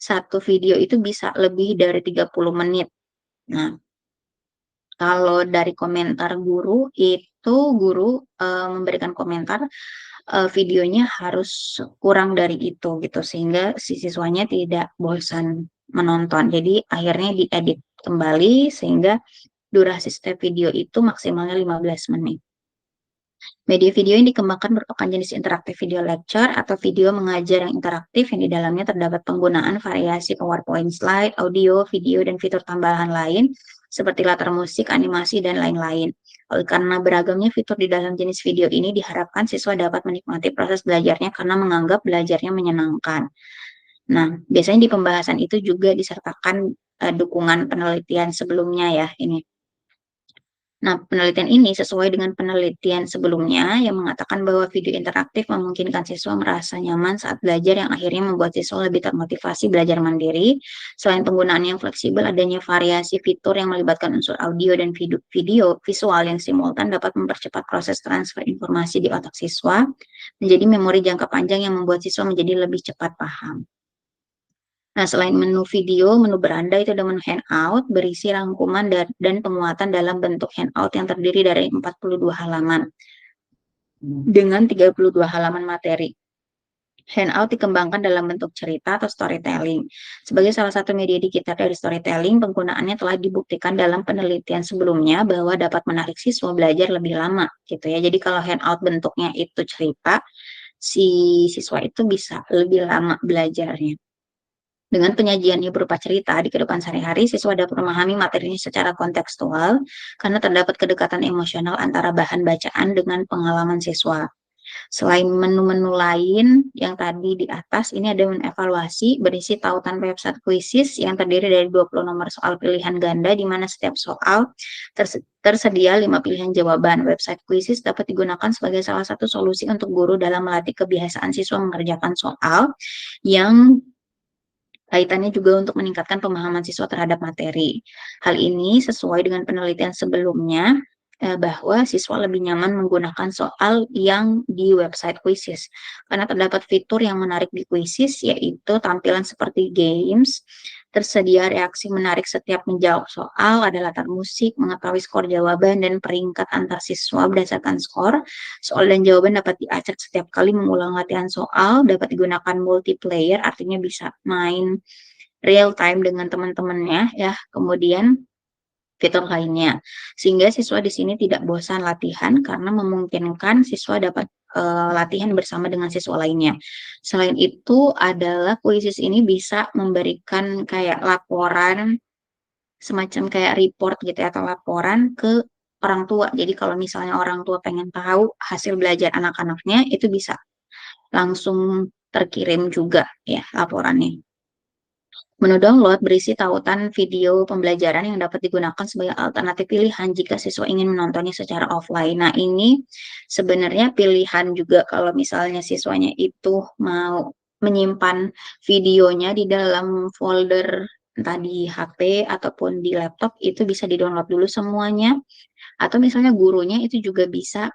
satu video itu bisa lebih dari 30 menit. Nah, kalau dari komentar guru itu guru memberikan komentar videonya harus kurang dari itu gitu sehingga si siswanya tidak bosan menonton. Jadi akhirnya diedit kembali sehingga durasi setiap video itu maksimalnya 15 menit. Media video yang dikembangkan merupakan jenis interaktif video lecture atau video mengajar yang interaktif yang di dalamnya terdapat penggunaan variasi PowerPoint slide, audio, video, dan fitur tambahan lain seperti latar musik, animasi, dan lain-lain. Oleh karena beragamnya fitur di dalam jenis video ini diharapkan siswa dapat menikmati proses belajarnya karena menganggap belajarnya menyenangkan. Nah, biasanya di pembahasan itu juga disertakan dukungan penelitian sebelumnya ya ini. Nah, penelitian ini sesuai dengan penelitian sebelumnya yang mengatakan bahwa video interaktif memungkinkan siswa merasa nyaman saat belajar yang akhirnya membuat siswa lebih termotivasi belajar mandiri. Selain penggunaan yang fleksibel, adanya variasi fitur yang melibatkan unsur audio dan video visual yang simultan dapat mempercepat proses transfer informasi di otak siswa menjadi memori jangka panjang yang membuat siswa menjadi lebih cepat paham. Nah, selain menu video, menu beranda itu ada menu handout berisi rangkuman dan penguatan dalam bentuk handout yang terdiri dari 42 halaman dengan 32 halaman materi. Handout dikembangkan dalam bentuk cerita atau storytelling. Sebagai salah satu media digital dari storytelling, penggunaannya telah dibuktikan dalam penelitian sebelumnya bahwa dapat menarik siswa belajar lebih lama gitu ya. Jadi kalau handout bentuknya itu cerita, si siswa itu bisa lebih lama belajarnya. Dengan penyajiannya berupa cerita di kehidupan sehari-hari, siswa dapat memahami materinya secara kontekstual karena terdapat kedekatan emosional antara bahan bacaan dengan pengalaman siswa. Selain menu-menu lain yang tadi di atas, ini ada menu evaluasi berisi tautan website kuisis yang terdiri dari 20 nomor soal pilihan ganda di mana setiap soal tersedia 5 pilihan jawaban. Website kuisis dapat digunakan sebagai salah satu solusi untuk guru dalam melatih kebiasaan siswa mengerjakan soal yang kaitannya juga untuk meningkatkan pemahaman siswa terhadap materi. Hal ini sesuai dengan penelitian sebelumnya bahwa siswa lebih nyaman menggunakan soal yang di website Quizzes karena terdapat fitur yang menarik di Quizzes yaitu tampilan seperti games, tersedia reaksi menarik setiap menjawab soal, ada latar musik, mengetahui skor jawaban, dan peringkat antar siswa berdasarkan skor. Soal dan jawaban dapat diacak setiap kali mengulang latihan soal, dapat digunakan multiplayer, artinya bisa main real time dengan teman-temannya ya. Kemudian fitur lainnya. Sehingga siswa di sini tidak bosan latihan karena memungkinkan siswa dapat latihan bersama dengan siswa lainnya. Selain itu adalah kuisis ini bisa memberikan kayak laporan, semacam kayak report gitu ya, atau laporan ke orang tua. Jadi kalau misalnya orang tua pengen tahu hasil belajar anak-anaknya, itu bisa langsung terkirim juga ya laporannya. Menu download berisi tautan video pembelajaran yang dapat digunakan sebagai alternatif pilihan jika siswa ingin menontonnya secara offline. Nah, ini sebenarnya pilihan juga kalau misalnya siswanya itu mau menyimpan videonya di dalam folder entah di HP ataupun di laptop, itu bisa di-download dulu semuanya. Atau misalnya gurunya itu juga bisa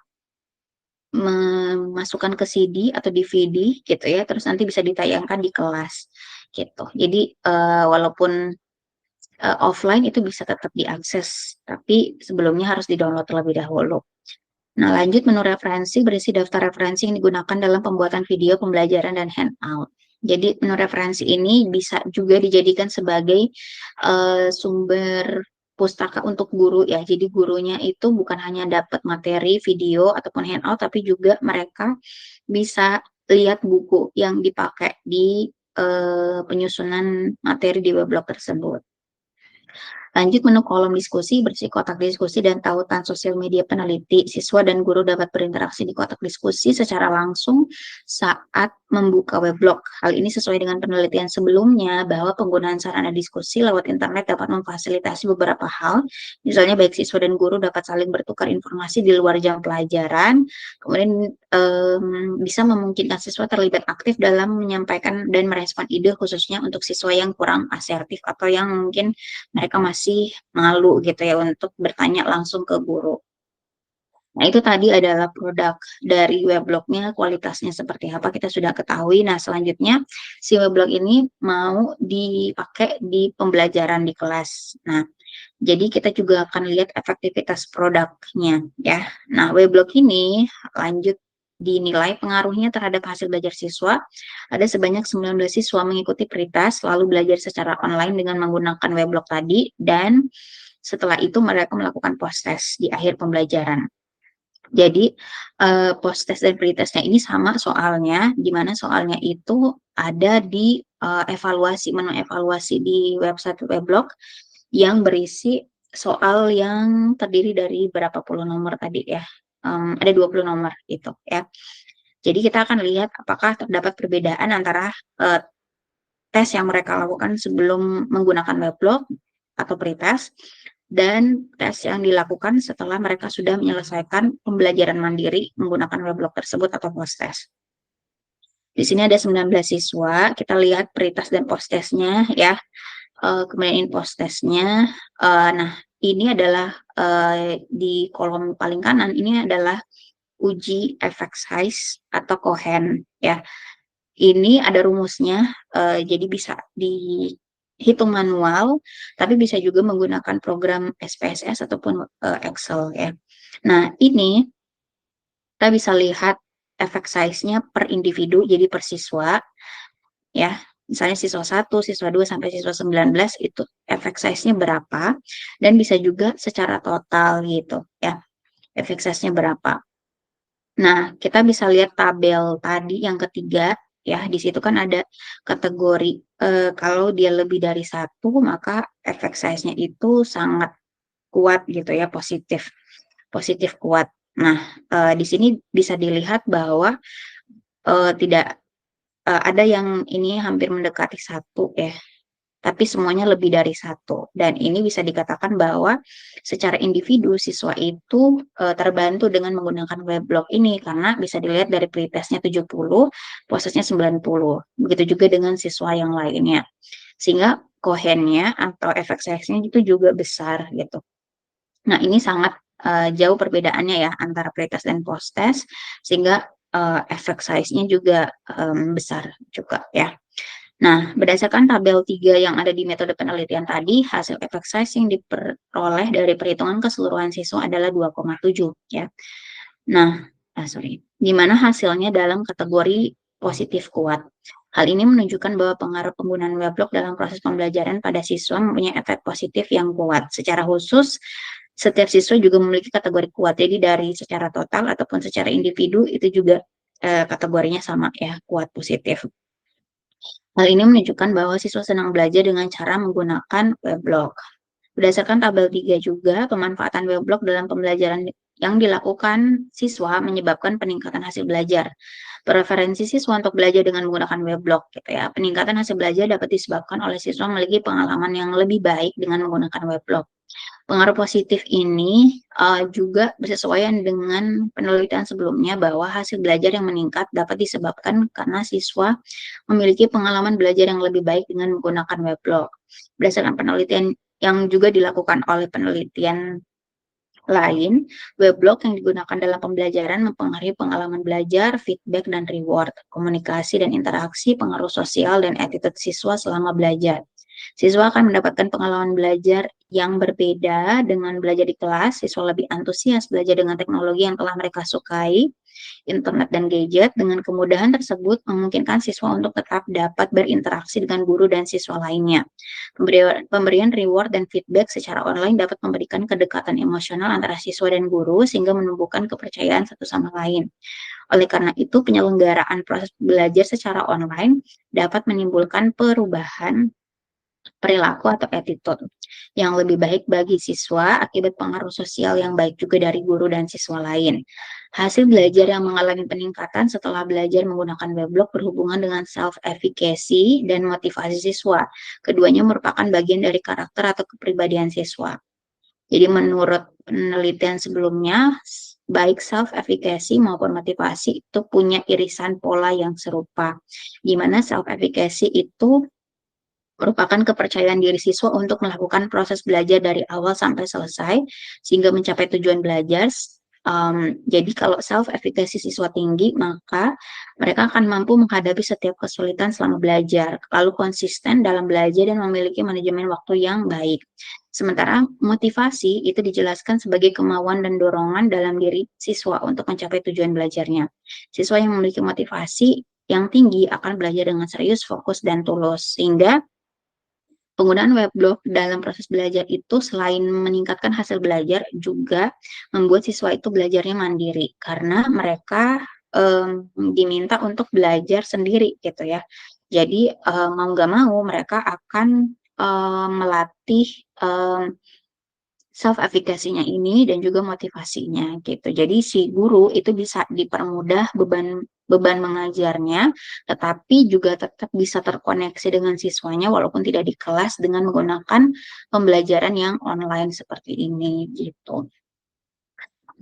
memasukkan ke CD atau DVD gitu ya, terus nanti bisa ditayangkan di kelas gitu. Jadi walaupun offline itu bisa tetap diakses, tapi sebelumnya harus di-download terlebih dahulu. Nah, lanjut menu referensi berisi daftar referensi yang digunakan dalam pembuatan video pembelajaran dan handout. Jadi menu referensi ini bisa juga dijadikan sebagai sumber pustaka untuk guru ya. Jadi gurunya itu bukan hanya dapat materi, video ataupun handout, tapi juga mereka bisa lihat buku yang dipakai di penyusunan materi di weblog tersebut. Lanjut menu kolom diskusi, berisi kotak diskusi dan tautan sosial media peneliti. Siswa dan guru dapat berinteraksi di kotak diskusi secara langsung saat membuka weblog. Hal ini sesuai dengan penelitian sebelumnya bahwa penggunaan sarana diskusi lewat internet dapat memfasilitasi beberapa hal. Misalnya baik siswa dan guru dapat saling bertukar informasi di luar jam pelajaran. Kemudian bisa memungkinkan siswa terlibat aktif dalam menyampaikan dan merespon ide, khususnya untuk siswa yang kurang asertif atau yang mungkin mereka masih malu gitu ya untuk bertanya langsung ke guru. Nah, itu tadi adalah produk dari weblognya, kualitasnya seperti apa kita sudah ketahui. Nah, selanjutnya si weblog ini mau dipakai di pembelajaran di kelas. Nah, jadi kita juga akan lihat efektivitas produknya ya. Nah, weblog ini lanjut dinilai pengaruhnya terhadap hasil belajar siswa. Ada sebanyak 19 siswa mengikuti pritas lalu belajar secara online dengan menggunakan weblog tadi, dan setelah itu mereka melakukan post-test di akhir pembelajaran. Jadi post-test dan pretestnya ini sama soalnya, di mana soalnya itu ada di evaluasi, menu evaluasi di website weblog yang berisi soal yang terdiri dari berapa puluh nomor tadi ya. Ada 20 nomor itu ya. Jadi kita akan lihat apakah terdapat perbedaan antara tes yang mereka lakukan sebelum menggunakan weblog atau pretest dan tes yang dilakukan setelah mereka sudah menyelesaikan pembelajaran mandiri menggunakan weblog tersebut atau post-test. Di sini ada 19 siswa, kita lihat pretest dan post-testnya ya. Kemudian post-testnya. Nah, ini adalah di kolom paling kanan, ini adalah uji effect size atau Cohen ya. Ini ada rumusnya, jadi bisa dihitung manual, tapi bisa juga menggunakan program SPSS ataupun Excel ya. Nah, ini kita bisa lihat effect size-nya per individu, jadi per siswa ya. Misalnya siswa 1, siswa 2, sampai siswa 19 itu effect size-nya berapa, dan bisa juga secara total gitu ya, effect size-nya berapa. Nah, kita bisa lihat tabel tadi yang ketiga ya, di situ kan ada kategori kalau dia lebih dari 1 maka effect size-nya itu sangat kuat gitu ya, positif. Positif kuat. Nah, di sini bisa dilihat bahwa tidak ada yang ini hampir mendekati 1 ya, tapi semuanya lebih dari 1. Dan ini bisa dikatakan bahwa secara individu siswa itu terbantu dengan menggunakan weblog ini karena bisa dilihat dari pretestnya 70, posesnya 90. Begitu juga dengan siswa yang lainnya. Sehingga kohennya atau efek size-nya itu juga besar gitu. Nah, ini sangat jauh perbedaannya ya antara pretest dan post-test, sehingga efek size-nya juga besar juga ya. Nah, berdasarkan tabel 3 yang ada di metode penelitian tadi, hasil effect size yang diperoleh dari perhitungan keseluruhan siswa adalah 2,7 ya. Nah, di mana hasilnya dalam kategori positif kuat. Hal ini menunjukkan bahwa pengaruh penggunaan weblog dalam proses pembelajaran pada siswa mempunyai efek positif yang kuat. Secara khusus, setiap siswa juga memiliki kategori kuat. Jadi dari secara total ataupun secara individu itu juga kategorinya sama ya, kuat positif. Hal ini menunjukkan bahwa siswa senang belajar dengan cara menggunakan weblog. Berdasarkan tabel 3 juga, pemanfaatan weblog dalam pembelajaran yang dilakukan siswa menyebabkan peningkatan hasil belajar. Preferensi siswa untuk belajar dengan menggunakan weblog gitu ya. Peningkatan hasil belajar dapat disebabkan oleh siswa memiliki pengalaman yang lebih baik dengan menggunakan weblog. Pengaruh positif ini juga bersesuaian dengan penelitian sebelumnya bahwa hasil belajar yang meningkat dapat disebabkan karena siswa memiliki pengalaman belajar yang lebih baik dengan menggunakan weblog. Berdasarkan penelitian yang juga dilakukan oleh penelitian lain, weblog yang digunakan dalam pembelajaran mempengaruhi pengalaman belajar, feedback, dan reward, komunikasi dan interaksi, pengaruh sosial, dan attitude siswa selama belajar. Siswa akan mendapatkan pengalaman belajar yang berbeda dengan belajar di kelas. Siswa lebih antusias belajar dengan teknologi yang telah mereka sukai, internet dan gadget. Dengan kemudahan tersebut memungkinkan siswa untuk tetap dapat berinteraksi dengan guru dan siswa lainnya. Pemberian reward dan feedback secara online dapat memberikan kedekatan emosional antara siswa dan guru sehingga menumbuhkan kepercayaan satu sama lain. Oleh karena itu, penyelenggaraan proses belajar secara online dapat menimbulkan perubahan perilaku atau attitude yang lebih baik bagi siswa akibat pengaruh sosial yang baik juga dari guru dan siswa lain. Hasil belajar yang mengalami peningkatan setelah belajar menggunakan weblog berhubungan dengan self-efficacy dan motivasi siswa. Keduanya merupakan bagian dari karakter atau kepribadian siswa. Jadi menurut penelitian sebelumnya, baik self-efficacy maupun motivasi itu punya irisan pola yang serupa. Di mana self-efficacy itu merupakan kepercayaan diri siswa untuk melakukan proses belajar dari awal sampai selesai sehingga mencapai tujuan belajar. Jadi kalau self-efficacy siswa tinggi, maka mereka akan mampu menghadapi setiap kesulitan selama belajar, lalu konsisten dalam belajar dan memiliki manajemen waktu yang baik. Sementara motivasi itu dijelaskan sebagai kemauan dan dorongan dalam diri siswa untuk mencapai tujuan belajarnya. Siswa yang memiliki motivasi yang tinggi akan belajar dengan serius, fokus, dan tulus, sehingga penggunaan weblog dalam proses belajar itu selain meningkatkan hasil belajar juga membuat siswa itu belajarnya mandiri karena mereka diminta untuk belajar sendiri gitu ya. Jadi mau nggak mau mereka akan melatih self efficacy-nya ini dan juga motivasinya gitu. Jadi si guru itu bisa dipermudah beban beban mengajarnya, tetapi juga tetap bisa terkoneksi dengan siswanya walaupun tidak di kelas dengan menggunakan pembelajaran yang online seperti ini gitu.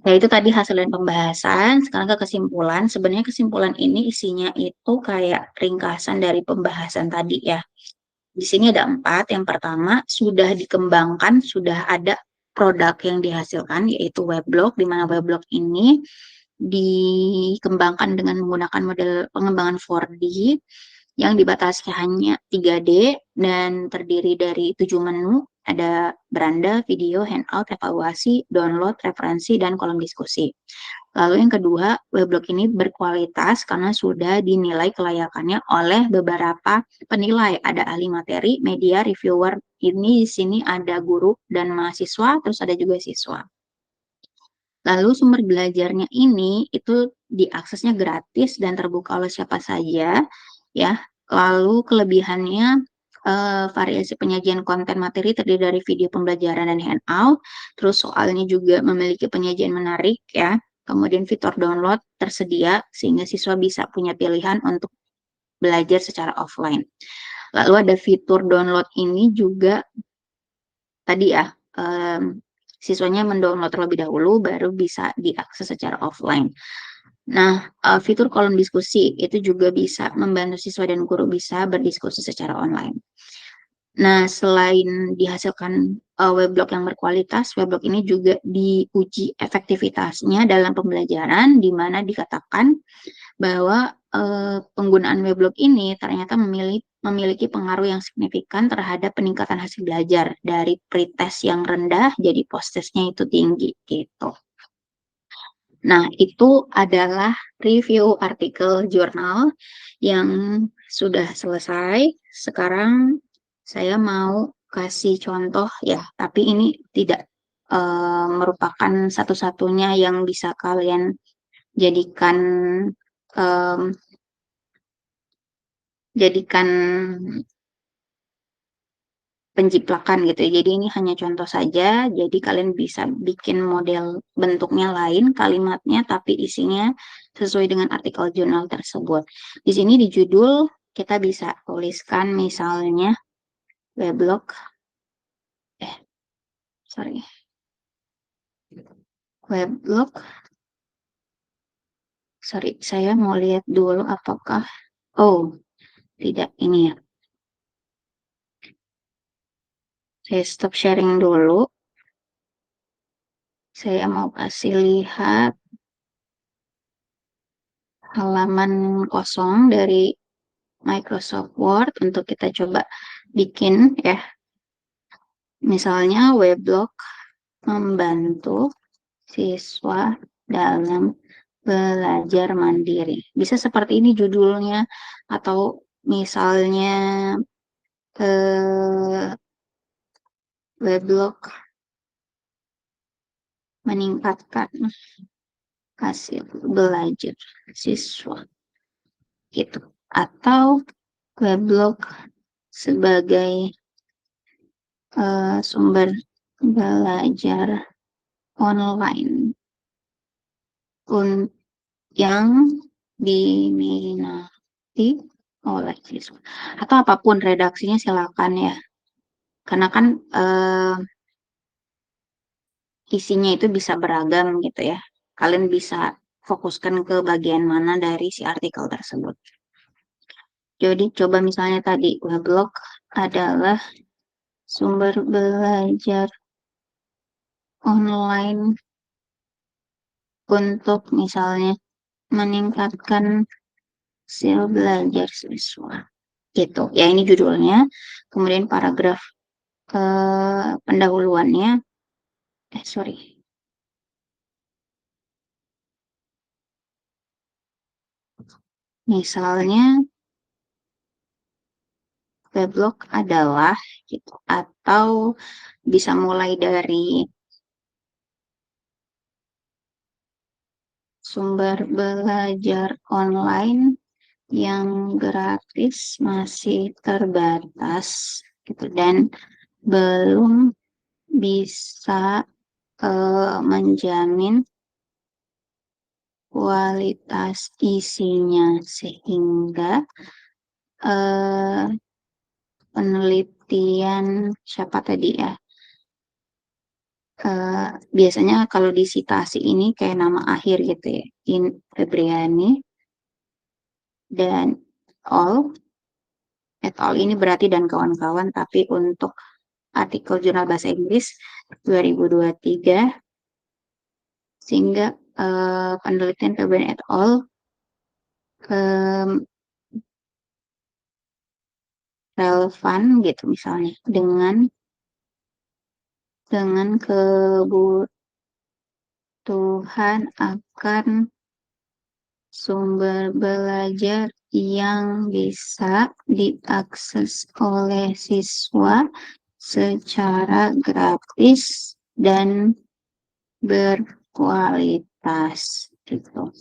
Ya itu tadi hasil dan pembahasan. Sekarang ke kesimpulan. Sebenarnya kesimpulan ini isinya itu kayak ringkasan dari pembahasan tadi ya. Di sini ada 4. Yang pertama, sudah dikembangkan, sudah ada produk yang dihasilkan, yaitu weblog, di mana weblog ini dikembangkan dengan menggunakan model pengembangan 4D yang dibatasi hanya 3D dan terdiri dari 7 menu, ada beranda, video, handout, evaluasi, download, referensi, dan kolom diskusi. Lalu yang kedua, weblog ini berkualitas karena sudah dinilai kelayakannya oleh beberapa penilai. Ada ahli materi, media, reviewer. Ini di sini ada guru dan mahasiswa, terus ada juga siswa. Lalu sumber belajarnya ini itu diaksesnya gratis dan terbuka oleh siapa saja, ya. Lalu kelebihannya variasi penyajian konten materi terdiri dari video pembelajaran dan handout. Terus soalnya juga memiliki penyajian menarik ya. Kemudian fitur download tersedia sehingga siswa bisa punya pilihan untuk belajar secara offline. Lalu ada fitur download ini juga tadi ya, siswanya mendownload terlebih dahulu baru bisa diakses secara offline. Nah, fitur kolom diskusi itu juga bisa membantu siswa dan guru bisa berdiskusi secara online. Nah, selain dihasilkan weblog yang berkualitas, weblog ini juga diuji efektivitasnya dalam pembelajaran, di mana dikatakan bahwa penggunaan weblog ini ternyata memiliki pengaruh yang signifikan terhadap peningkatan hasil belajar dari pretest yang rendah jadi post-testnya itu tinggi gitu. Nah, itu adalah review artikel jurnal yang sudah selesai. Sekarang saya mau kasih contoh ya, tapi ini tidak merupakan satu-satunya yang bisa kalian jadikan em, jadikan penjiplakan gitu ya. Jadi ini hanya contoh saja. Jadi kalian bisa bikin model bentuknya lain, kalimatnya, tapi isinya sesuai dengan artikel jurnal tersebut. Di sini di judul kita bisa tuliskan misalnya weblog, eh sorry, weblog, sorry, saya mau lihat dulu apakah, oh tidak ini ya, saya stop sharing dulu. Saya mau kasih lihat halaman kosong dari Microsoft Word untuk kita coba bikin ya. Misalnya weblog membantu siswa dalam belajar mandiri. Bisa seperti ini judulnya atau misalnya eh, weblog meningkatkan hasil belajar siswa gitu. Atau weblog sebagai sumber belajar online yang diminati oleh siswa atau apapun redaksinya silakan ya karena kan isinya itu bisa beragam gitu ya, kalian bisa fokuskan ke bagian mana dari si artikel tersebut. Jadi coba misalnya tadi weblog adalah sumber belajar online untuk misalnya meningkatkan skill belajar siswa gitu ya, ini judulnya. Kemudian paragraf pendahuluannya sorry, misalnya weblog adalah gitu, atau bisa mulai dari sumber belajar online yang gratis masih terbatas gitu dan belum bisa menjamin kualitas isinya sehingga eh, penelitian siapa tadi ya, biasanya kalau di sitasi ini kayak nama akhir gitu ya, in Febriani dan all et al ini berarti dan kawan-kawan, tapi untuk artikel jurnal bahasa Inggris 2023 sehingga penelitian Febriani et al relevan gitu misalnya dengan kebutuhan akan sumber belajar yang bisa diakses oleh siswa secara gratis dan berkualitas gitu.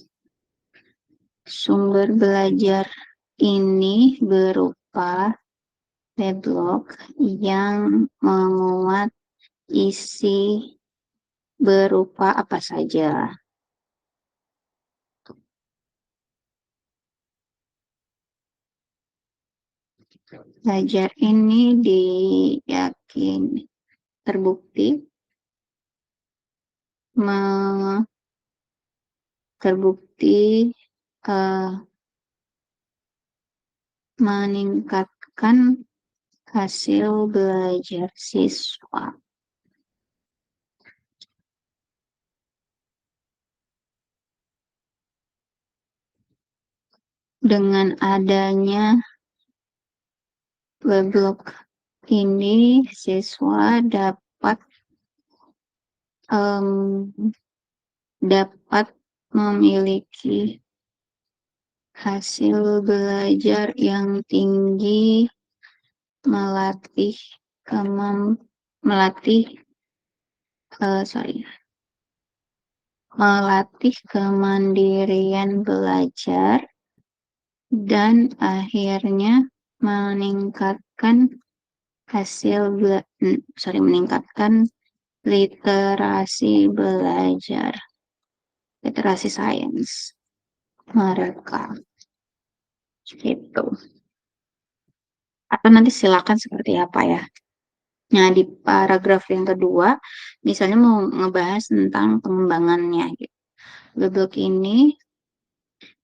Sumber belajar ini berupa weblog yang memuat isi berupa apa saja. Belajar ini diyakini terbukti terbukti uh, meningkatkan hasil belajar siswa. Dengan adanya weblog ini siswa dapat dapat memiliki hasil belajar yang tinggi, melatih melatih melatih kemandirian belajar dan akhirnya meningkatkan meningkatkan literasi sains mereka gitu. Atau nanti silakan seperti apa ya. Nah, di paragraf yang kedua, misalnya mau ngebahas tentang pengembangannya gitu. Blog ini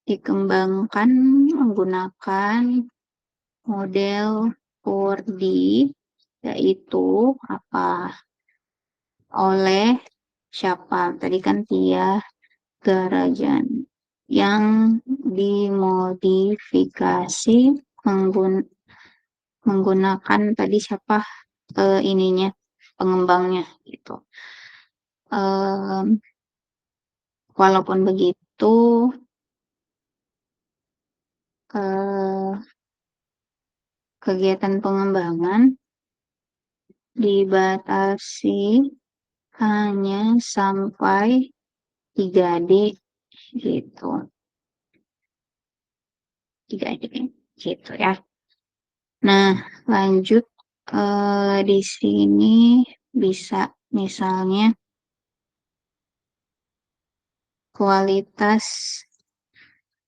dikembangkan menggunakan model 4D, yaitu apa? Oleh siapa? Tadi kan Tia Garajan yang dimodifikasi menggunakan tadi siapa ininya pengembangnya gitu. Walaupun begitu kegiatan pengembangan dibatasi hanya sampai 3D gitu. 3D gitu ya. Nah, lanjut di sini bisa misalnya kualitas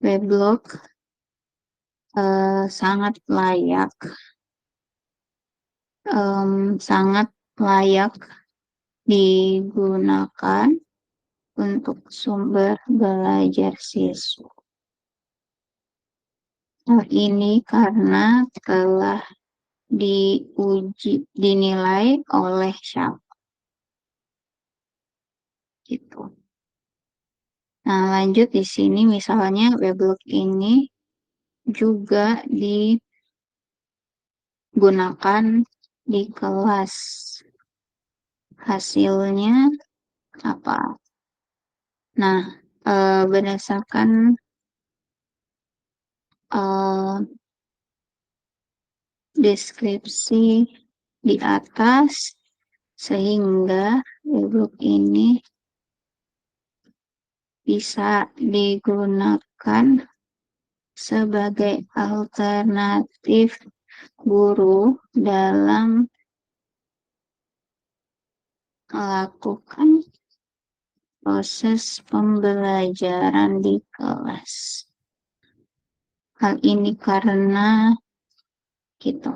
weblog sangat layak digunakan untuk sumber belajar siswa. Hal ini karena telah dinilai oleh siapa gitu. Nah, lanjut di sini misalnya weblog ini juga digunakan di kelas. Hasilnya apa? Nah, berdasarkan deskripsi di atas, sehingga weblog ini bisa digunakan sebagai alternatif guru dalam melakukan proses pembelajaran di kelas. Hal ini karena gitu.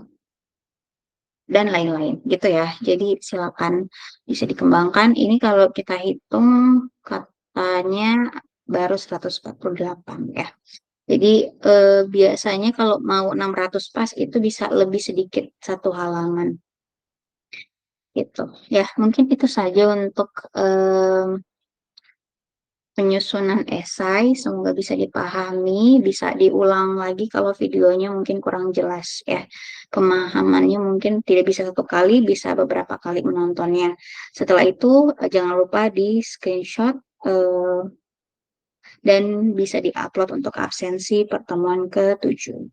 Dan lain-lain gitu ya. Jadi silakan bisa dikembangkan. Ini kalau kita hitung katanya baru 148 ya. Jadi biasanya kalau mau 600 pas itu bisa lebih sedikit satu halaman. Gitu. Ya, mungkin itu saja untuk penyusunan esai. Semoga bisa dipahami, bisa diulang lagi kalau videonya mungkin kurang jelas ya. Pemahamannya mungkin tidak bisa satu kali, bisa beberapa kali menontonnya. Setelah itu jangan lupa di screenshot dan bisa diupload untuk absensi pertemuan ke-7.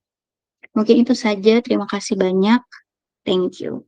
Mungkin itu saja. Terima kasih banyak. Thank you.